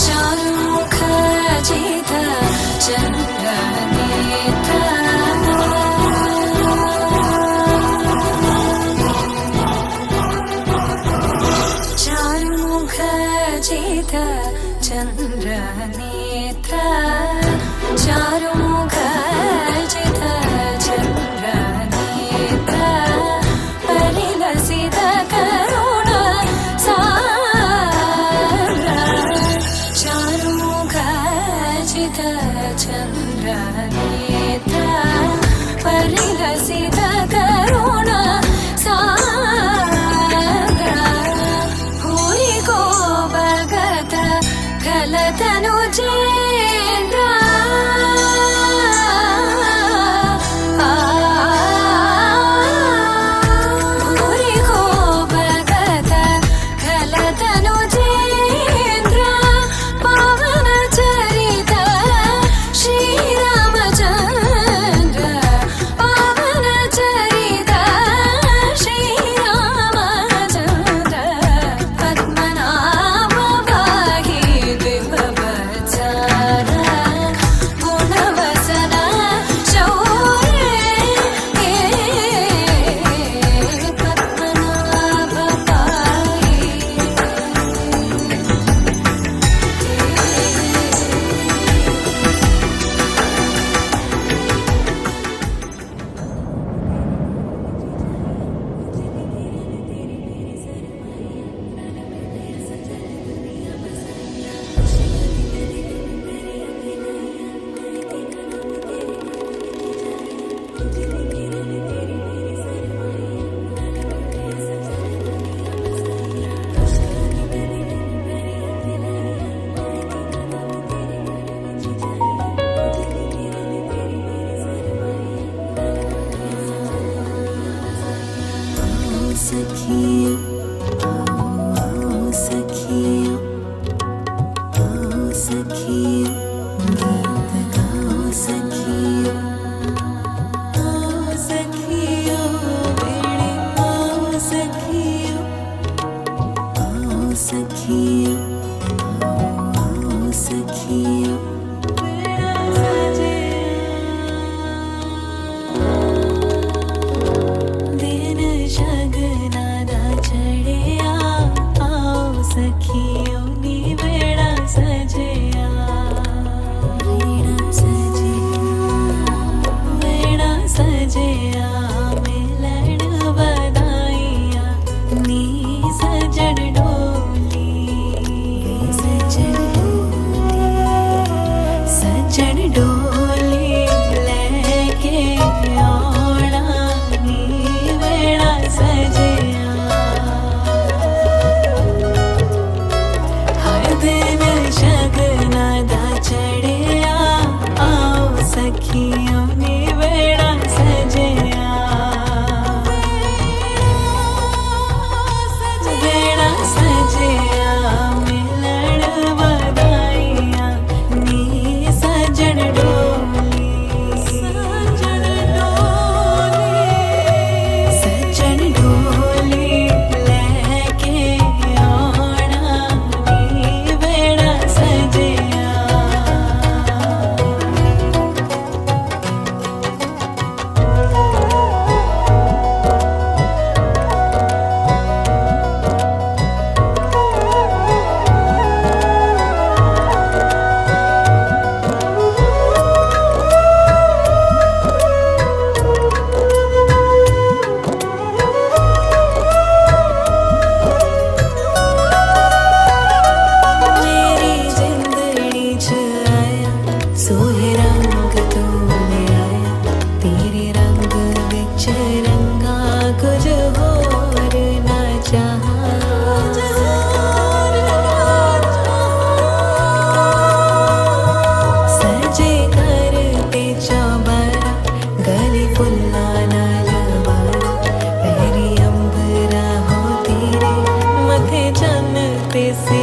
चारुमुख जित चन्द्रनेत्र चारुमुख जित चन्द्रनेत्र चारुमुख जित चन्द्रनेत्र परिलसित करुण साग्र चारुमुख जित चन्द्रनेत्र परिलसित करुण साग्र भूरि को भगत खलतनु चेन्द्र भूरि को भगत खलतनु चेन्द्र पावन चरित श्रीरामचन्द्र पावन चरित श्रीरामचन्द्र पद्मनाभ पाहि द्विपपचारा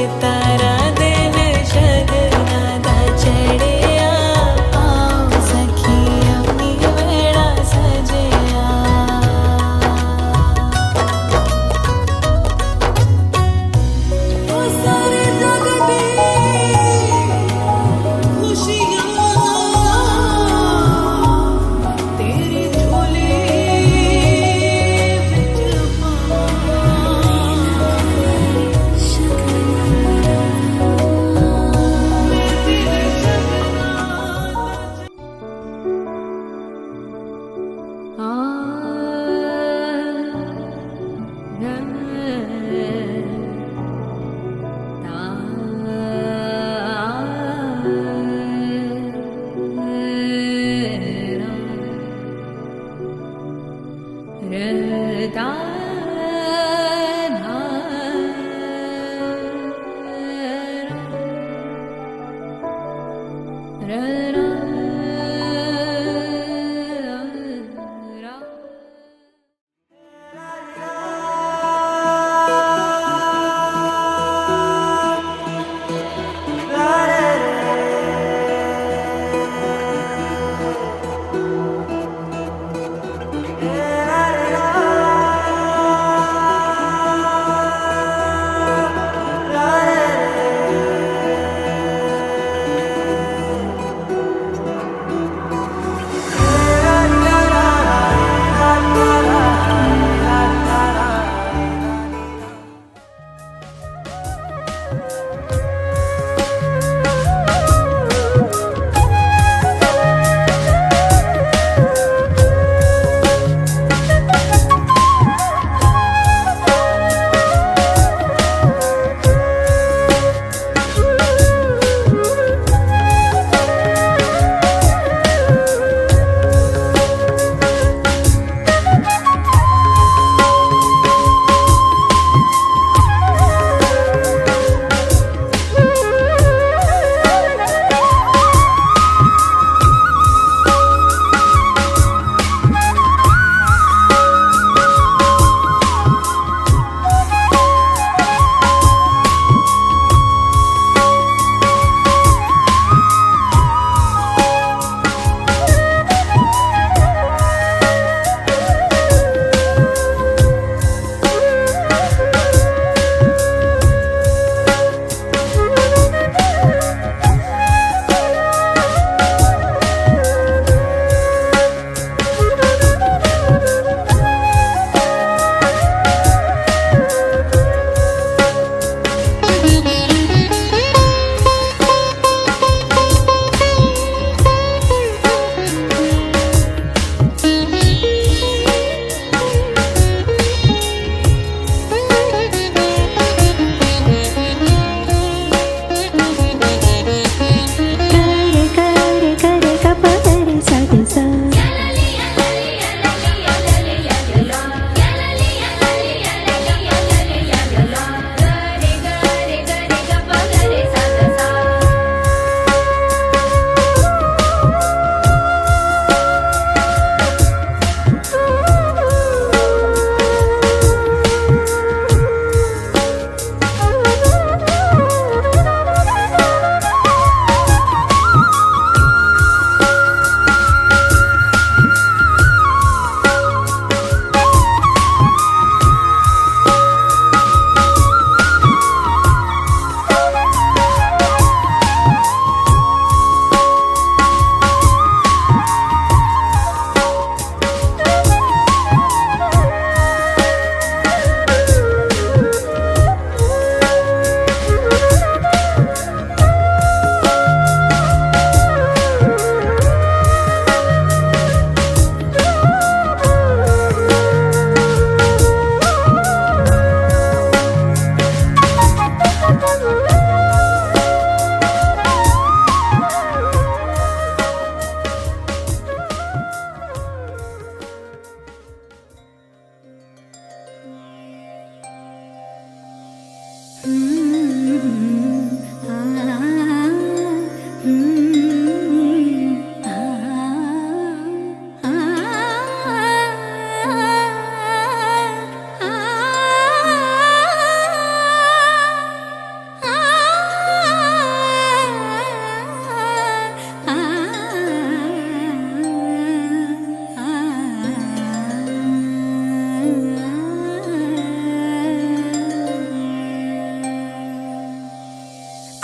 सितारा दिन शगनादा चढ़े आओ सखिया नी वेड़ा सजया ओ सारे जग दी खुशियां तेरी झोली विच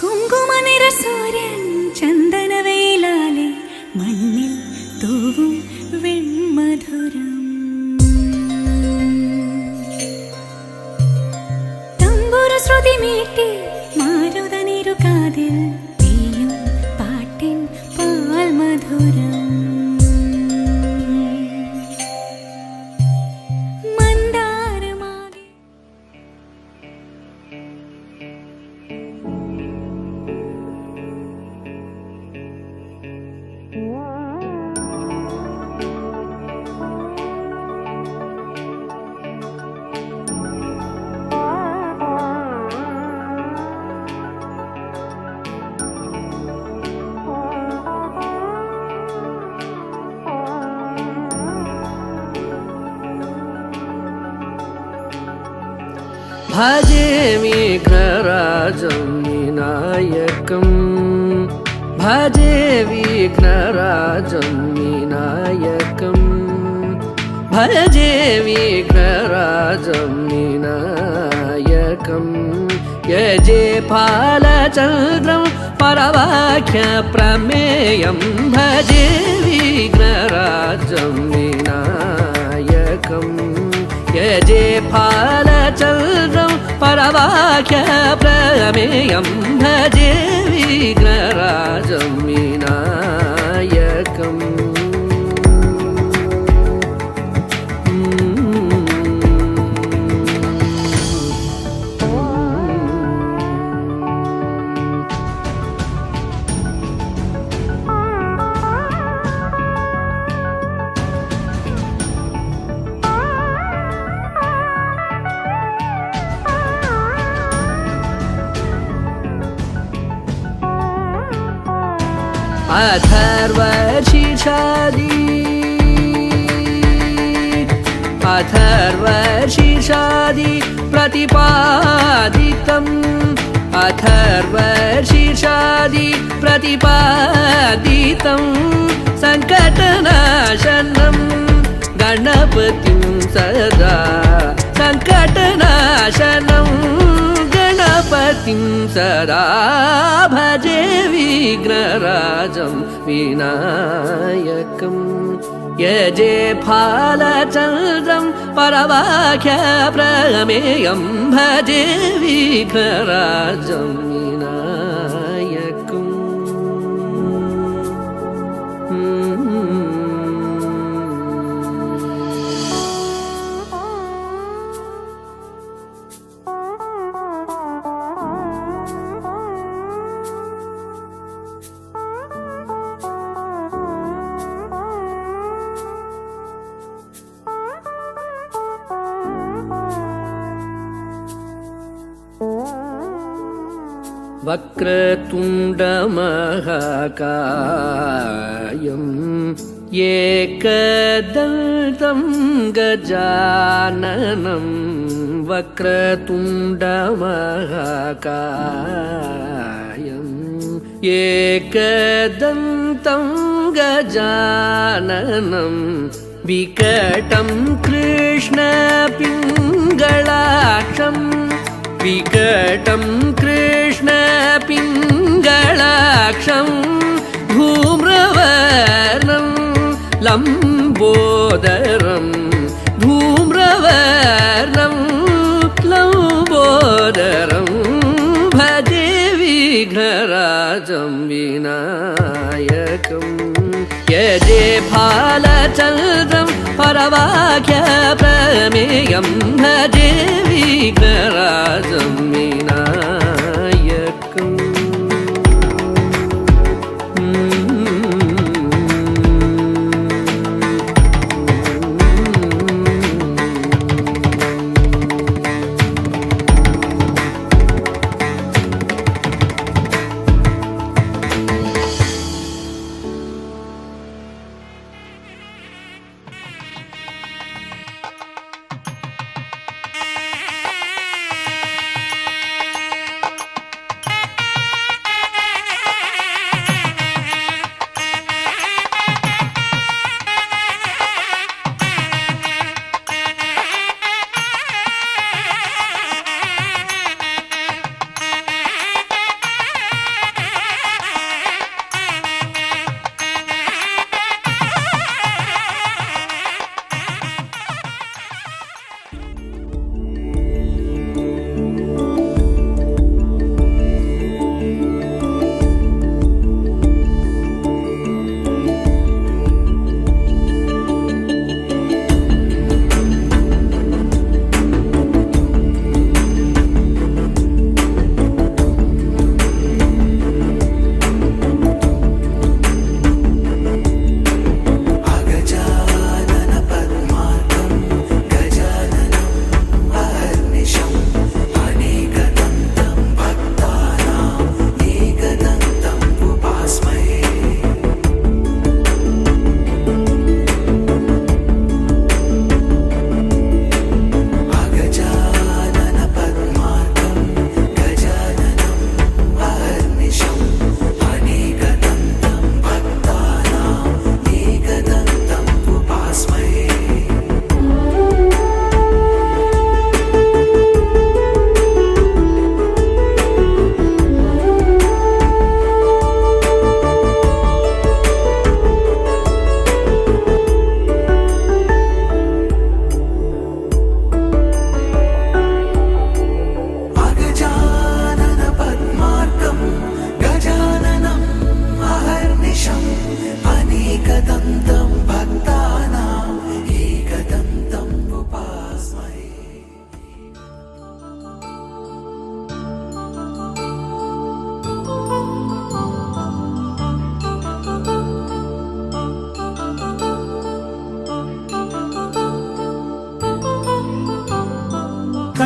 കുങ്കുമനിറ സൂര്യൻ ചന്ദനവേലാലെ മണ്ണിൽ തൂവും വെൺമധുരം തമ്പുരു ശ്രുതി മീട്ടി മാരുതനിരു കാതിൽ പെയ്യും പാട്ടിൻ പാൽമധുരം മന്ദാരമാകെ भजे विघ्नराजं विनायकं भजे विघ्नराजं विनायकं भजे विघ्नराजं विनायकं यजे फालचन्द्रं परवाक्यप्रमेयं भजे विघ्नराजं विनायकं यजे फालचन्द्रं परवाक्यप्रमेयं भजे विघ्नराजं विनायकम् अथर्वशीर्षादि प्रतिपादितम् अथर्वशीर्षादि प्रतिपादितं सङ्कटनाशनं गणपतिं सदा सङ्कटनाशनं गणपतिं सदा भजे विघ्नराजं विनायकं यजे फालचन्द्रं परवाक्यप्रमेयं भजे विघ्नराजं विनायकम् वक्रतुण्डमहाकायम् एकदन्तं गजाननं वक्रतुण्डमहाकायम् एकदन्तं गजाननं विकटं कृष्णपिङ्गलाक्षं विकटं कृष्णपिङ्गलाक्षं धूम्रवर्णं लम्बोदरं धूम्रवर्णं लम्बोदरं भजे विघ्नराजं विनायकं यजे फालचन्द्रं परवाक्यप्रमेयं भजे विघ्नराजं विनायकम्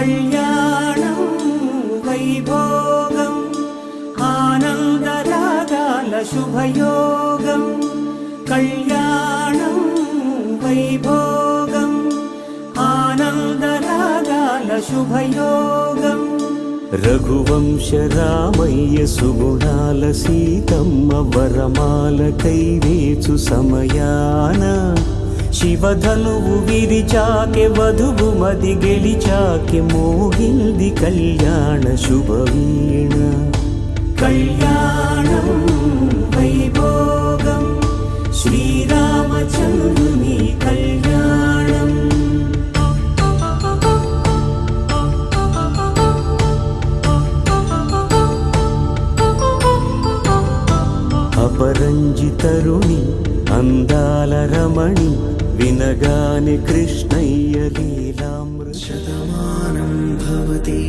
కళ్యాణం వైభోగం ఆనందరాగాల శుభయోగం కళ్యాణం వైభోగం ఆనందరాగాల శుభయోగం రఘువంశ రామయ్య సుగుణాల సీతమ్మ వరమాల కైవేచు సమయాన శివధనువు విరిచాకె వధువు మది గెలిచాకె మోగింది కళ్యాణ శుభవీణ కళ్యాణం వైభోగం శ్రీరామచంద్రుని కళ్యాణం అపరంజి తరుణి అందాల రమణి వినగాని కృష్ణయ్య లీలామృత శతమానం భవతి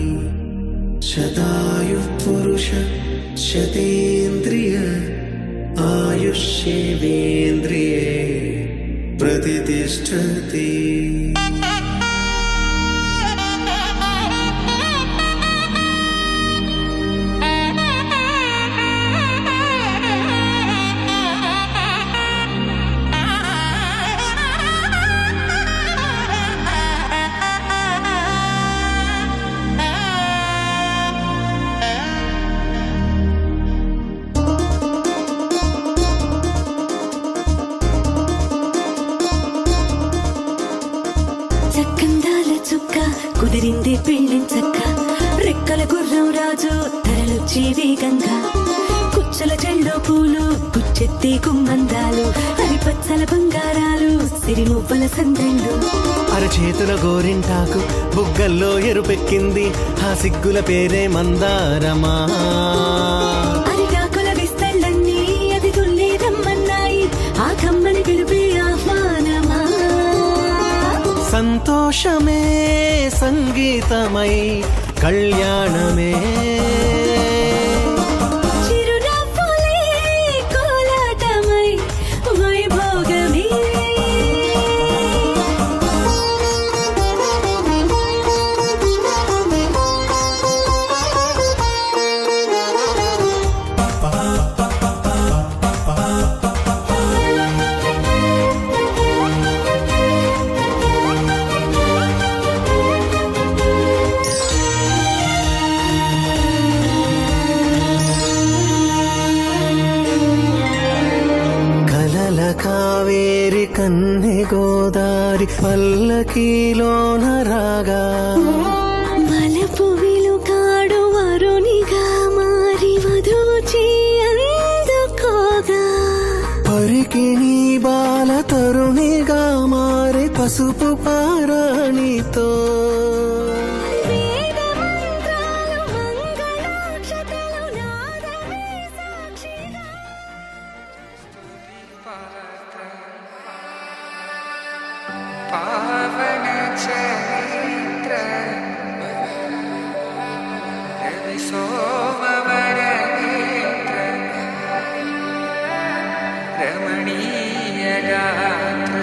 శతాయు పురుష శతేంద్రియ ఆయుష్యేంద్రియే ప్రతిష్టతి చక్కందాల చుక్క కుదిరింది పెళ్ళించక్క రెక్కల గుర్రం రాజు తరలొచ్చి వేగంగా కుచ్చల చెండు పూలు గుచ్చెత్తి కుమ్మందాలు అరిపచ్చల బంగారాలు సిరిమువ్వల సందళ్ళు అరచేతుల గోరింటాకు బుగ్గల్లో ఎరుపెక్కింది ఆ సిగ్గుల పేరే మందారమా అరిగాకుల విస్తళ్ళన్నీ అది తుల్లి రమ్మన్నాయి ఆ కమ్మని పిలిపి ఆహ్వానమా సంతోషమే సంగీతమై కళ్యాణమే చిరునవ్వులే కోలాటమై వైభోగమే కలల కావేరి కన్నె గోదారి పల్లకీలోన రాగా వలపు విలుకాడు వరునిగా మారి వధూచి అందుకోగా పరికిణి బాల తరుణిగా మారి పసుపు పారాణితో వేద మంత్రాలు మంగళాక్షతలు నాదమే సాక్షిగా పావన చరిత్ర రవి సోమవర నేత్ర రమణీయ గాత్ర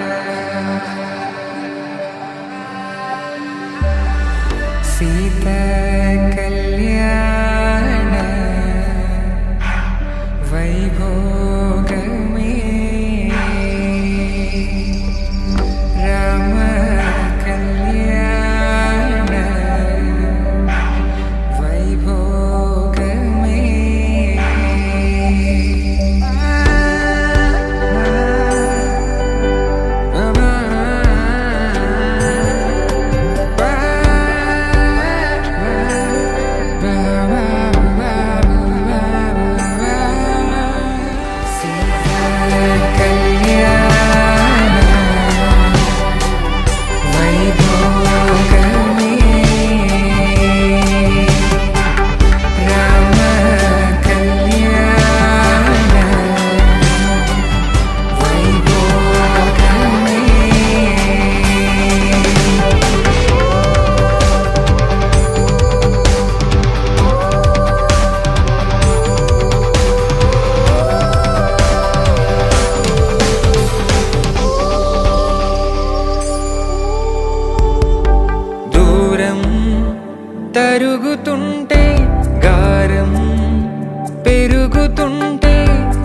తిరుగుతుంటే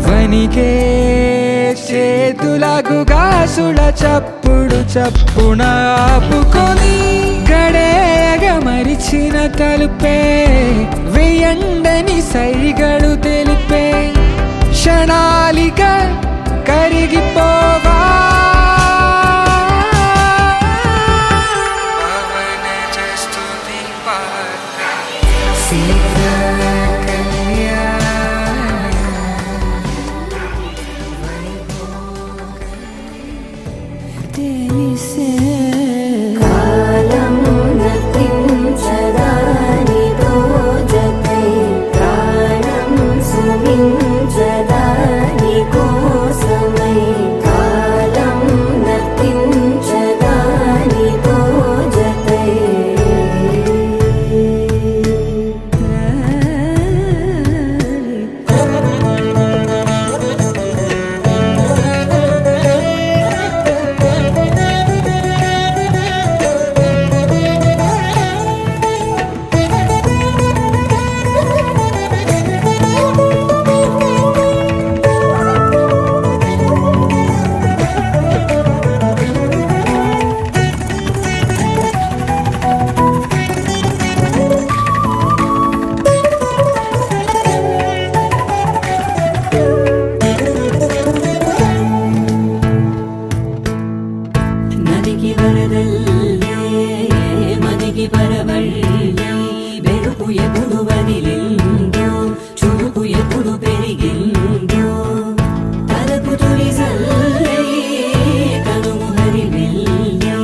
వనికే చేతులకు గాసుల చప్పుడు చప్పున ఆపుకొని గడేయగ మరిచిన తలుపే వెయ్యండని సైగడు తెలిపే క్షణాలిక కరిగిపోవా కాలం నతించదానితో జతై ప్రాణం సుమించదాని కోసమై కాలం నతించదానితో జతై నదికి వరదల్లే మదికి పరవళ్ళే వెలుపు ఎప్పుడు వదిలిందో చూపు ఎప్పుడు పెరిగిందో తలపు తొలి సల్లే కనుము హరివెల్లే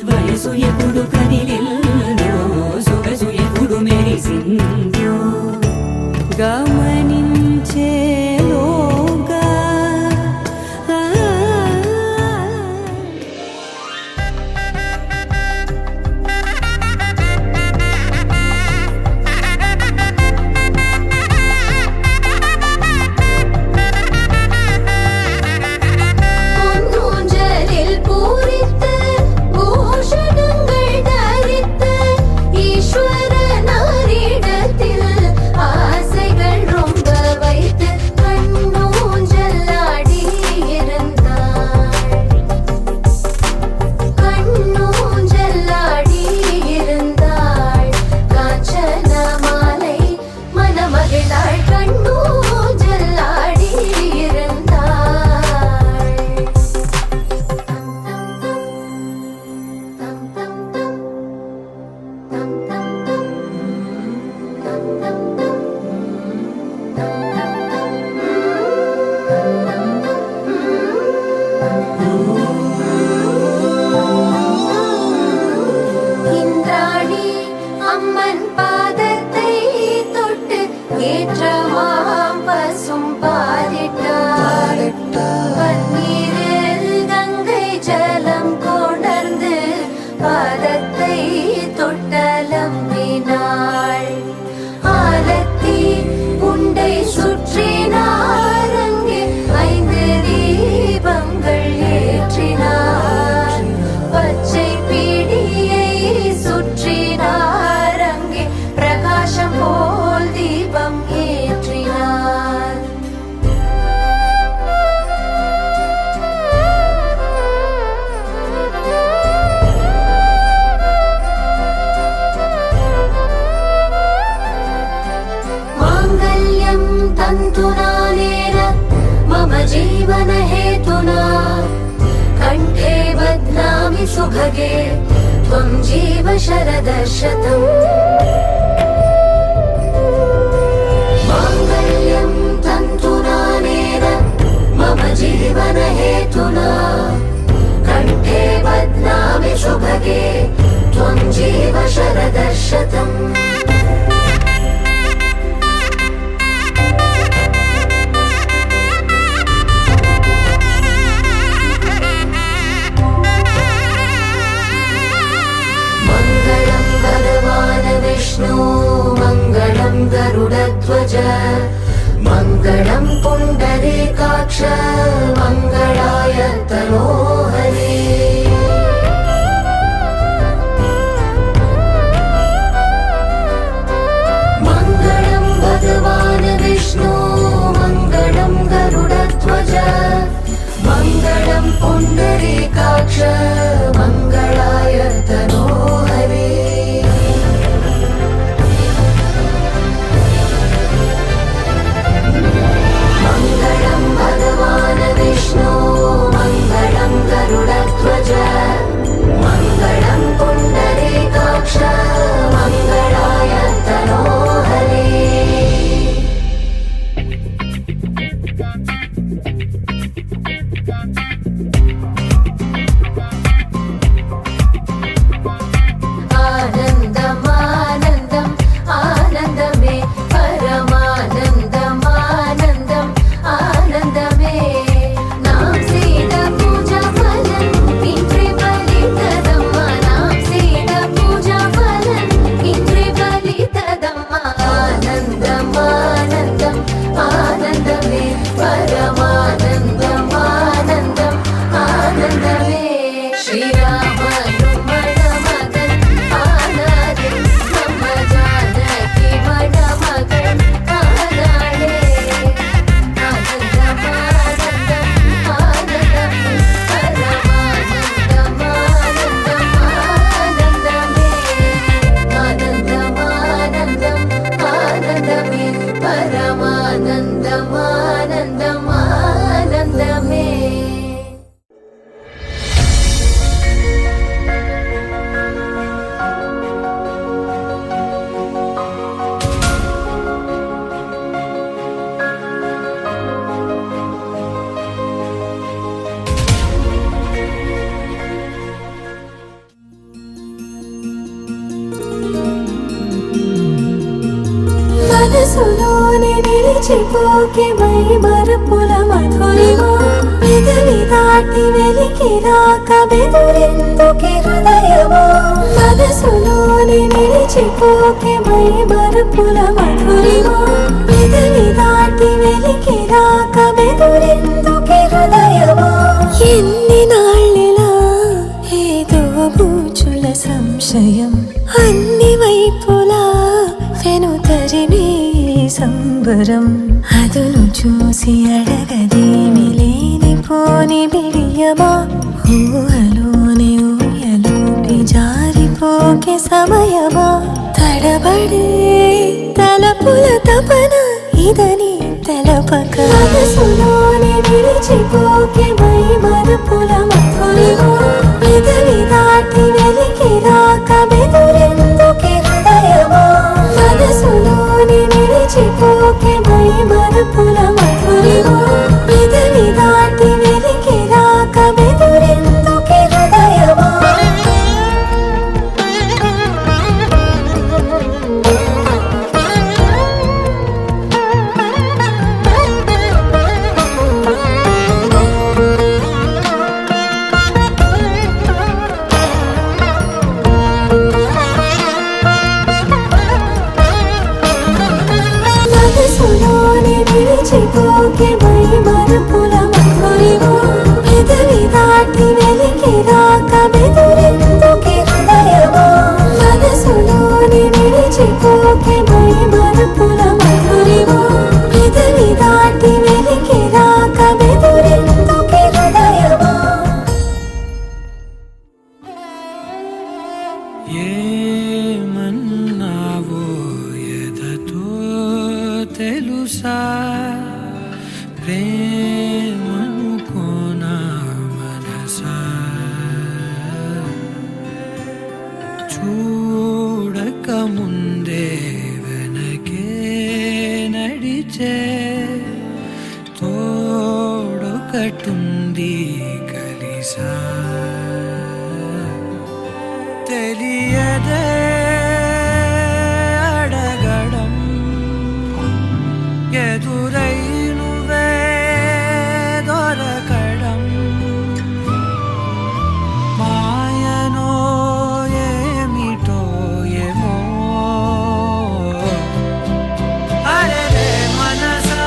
వయసు ఎప్పుడు కదిలిందో సొగసు ఎప్పుడు మెరిసిందో గమనించేలోగా பொன்னூஞ்சலில் பூரித்து பூஷணங்கள் தரித்து ஈஸ்வர நாரிடத்தில் ஆசைகள் ரொம்ப வைத்து கண்ணூஞ்சல் ஆடி இருந்தாள் கண்ணூஞ்சல் ஆடி இருந்தாள் காஞ்சன மாலை மனமகிழ்ந்தாள் கண்ணூஞ்சல் ஆடி இருந்தாள் இந்திராணி அம்மன் பாதத்தை தொட்டு ஏற்றமாம் பசும் பாலிட்டாள் பன்னீரில் கங்கை ஜலம் கொணர்ந்து பாதத்தை தொட்டலம்பினாள் ஆலத்தி உண்டை சுற்றினார் அங்கே 5 தீபங்கள் ஏற்றினார் பச்சை பீடியை சுற்றினார் அங்கே பிரகாசம் போல் தீபம் ஏற்றினார் माङ्गल्यं तन्तुनानेन मम जीवन हेतुना कण्ठे बध्नामि सुभगे त्वं जीव शरदशतम् माङ्गल्यं तन्तुनानेन मम जीवन हेतुना कण्ठे बध्नामि सुभगे त्वं जीव शरदशतम् मङ्गलं भगवान् विष्णु मङ्गलं गरुडध्वज मङ्गलं पुण्डरीकाक्ष मङ्गलाय तनोहरे मङ्गलं भगवान् विष्णु నిలిచిపోకే మై మరపుల మధురిమా పెదవి దాటి వెలికి రాక బెదురెందుకే హృదయమా మనసులోని నిలిచిపోకే మై మరపుల మధురిమా పెదవి దాటి వెలికి రాక బెదురెందుకే హృదయమా ఎన్ని నాళ్ళిలా ఏదో బూచుల సంశయం అన్ని వైపులా వెనుతరినే సంబరం అదును చూసి అడగదేమి లేనిపోని బిడియమా ఊహలోని ఊయలోకి జారిపోకే సమయమా తడబడే తలపుల తపన ఇదని తెలపక మనసులోని నిలిచిపోకే మై మరపుల మధురిమా పెదవి దాటి వెలికి రాక బెదురెందుకే హృదయమా మనసులోని నిలిచిపోకే మై మరపుల మధురిమా పెదవి దాటి వెలికి రాక బెదురెందుకే హృదయమా మనసులోని నిలిచిపోకే మై మరపుల మధురిమా పెదవి దాటి వెలికి రాక బెదురెందుకే హృదయమా మనసులోని నిలిచిపోకే మై మరపుల మధురిమా పెదవి దాటి వెలికి రాక బెదురెందుకే హృదయమా ఏమన్నావో ఎదతో తెలుసా ప్రేమనుకోనా మనసా చూడక ముందే వెనకే నడిచే తోడొకటుంది కలిసా తెలియదే అడగడం ఎదురై నువ్వే దొరకడం మాయనో ఏమిటో ఏమో అరే మనసా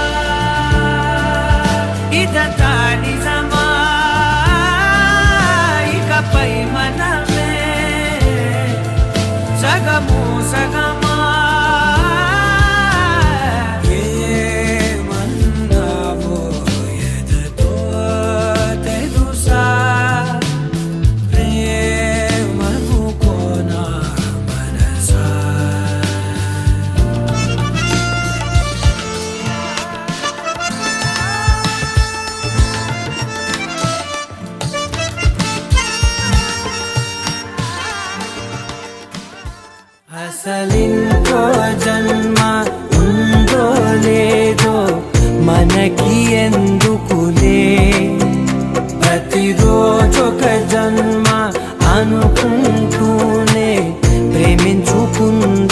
ఇదంతా నిజమా ఇకపై మనమే సగము సగమా ఏమన్నావో ఎదతో తెలుసా ప్రేమనుకోనా మనసా అసలింకో జన్మ ఉందో లేదో మనకి ఎందుకులే ప్రతిరోజొక జన్మ అనుకుంటూనే ప్రేమించుకుందామే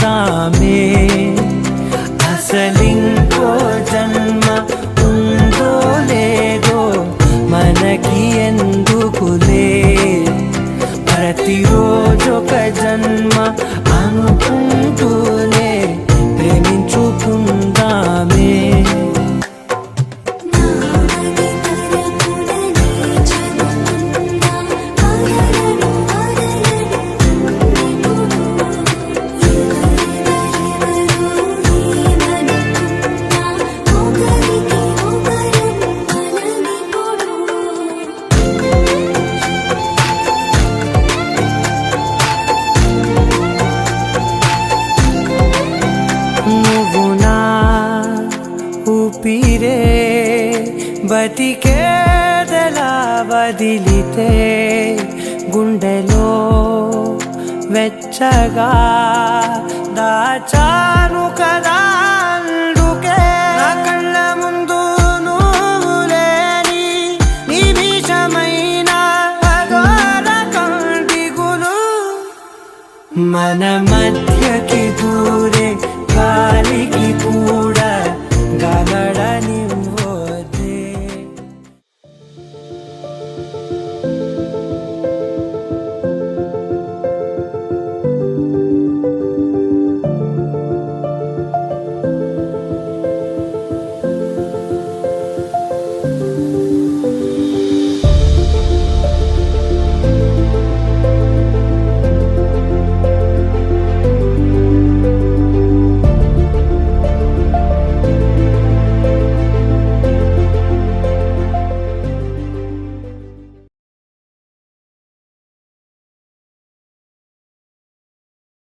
అసలింకో జన్మ ఉందో లేదో మనకి ఎందుకులే ప్రతిరోజొక జన్మ అనుకుంటూనే ప్రేమించుకుందామే ఊపిరే బతికేదెలా వదిలితే గుండెలో వెచ్చగా దాచాను కదా అందుకే నా కళ్ళ ముందు నువ్వు లేని నిమిషమైన అఘోర కంటిగులు మనం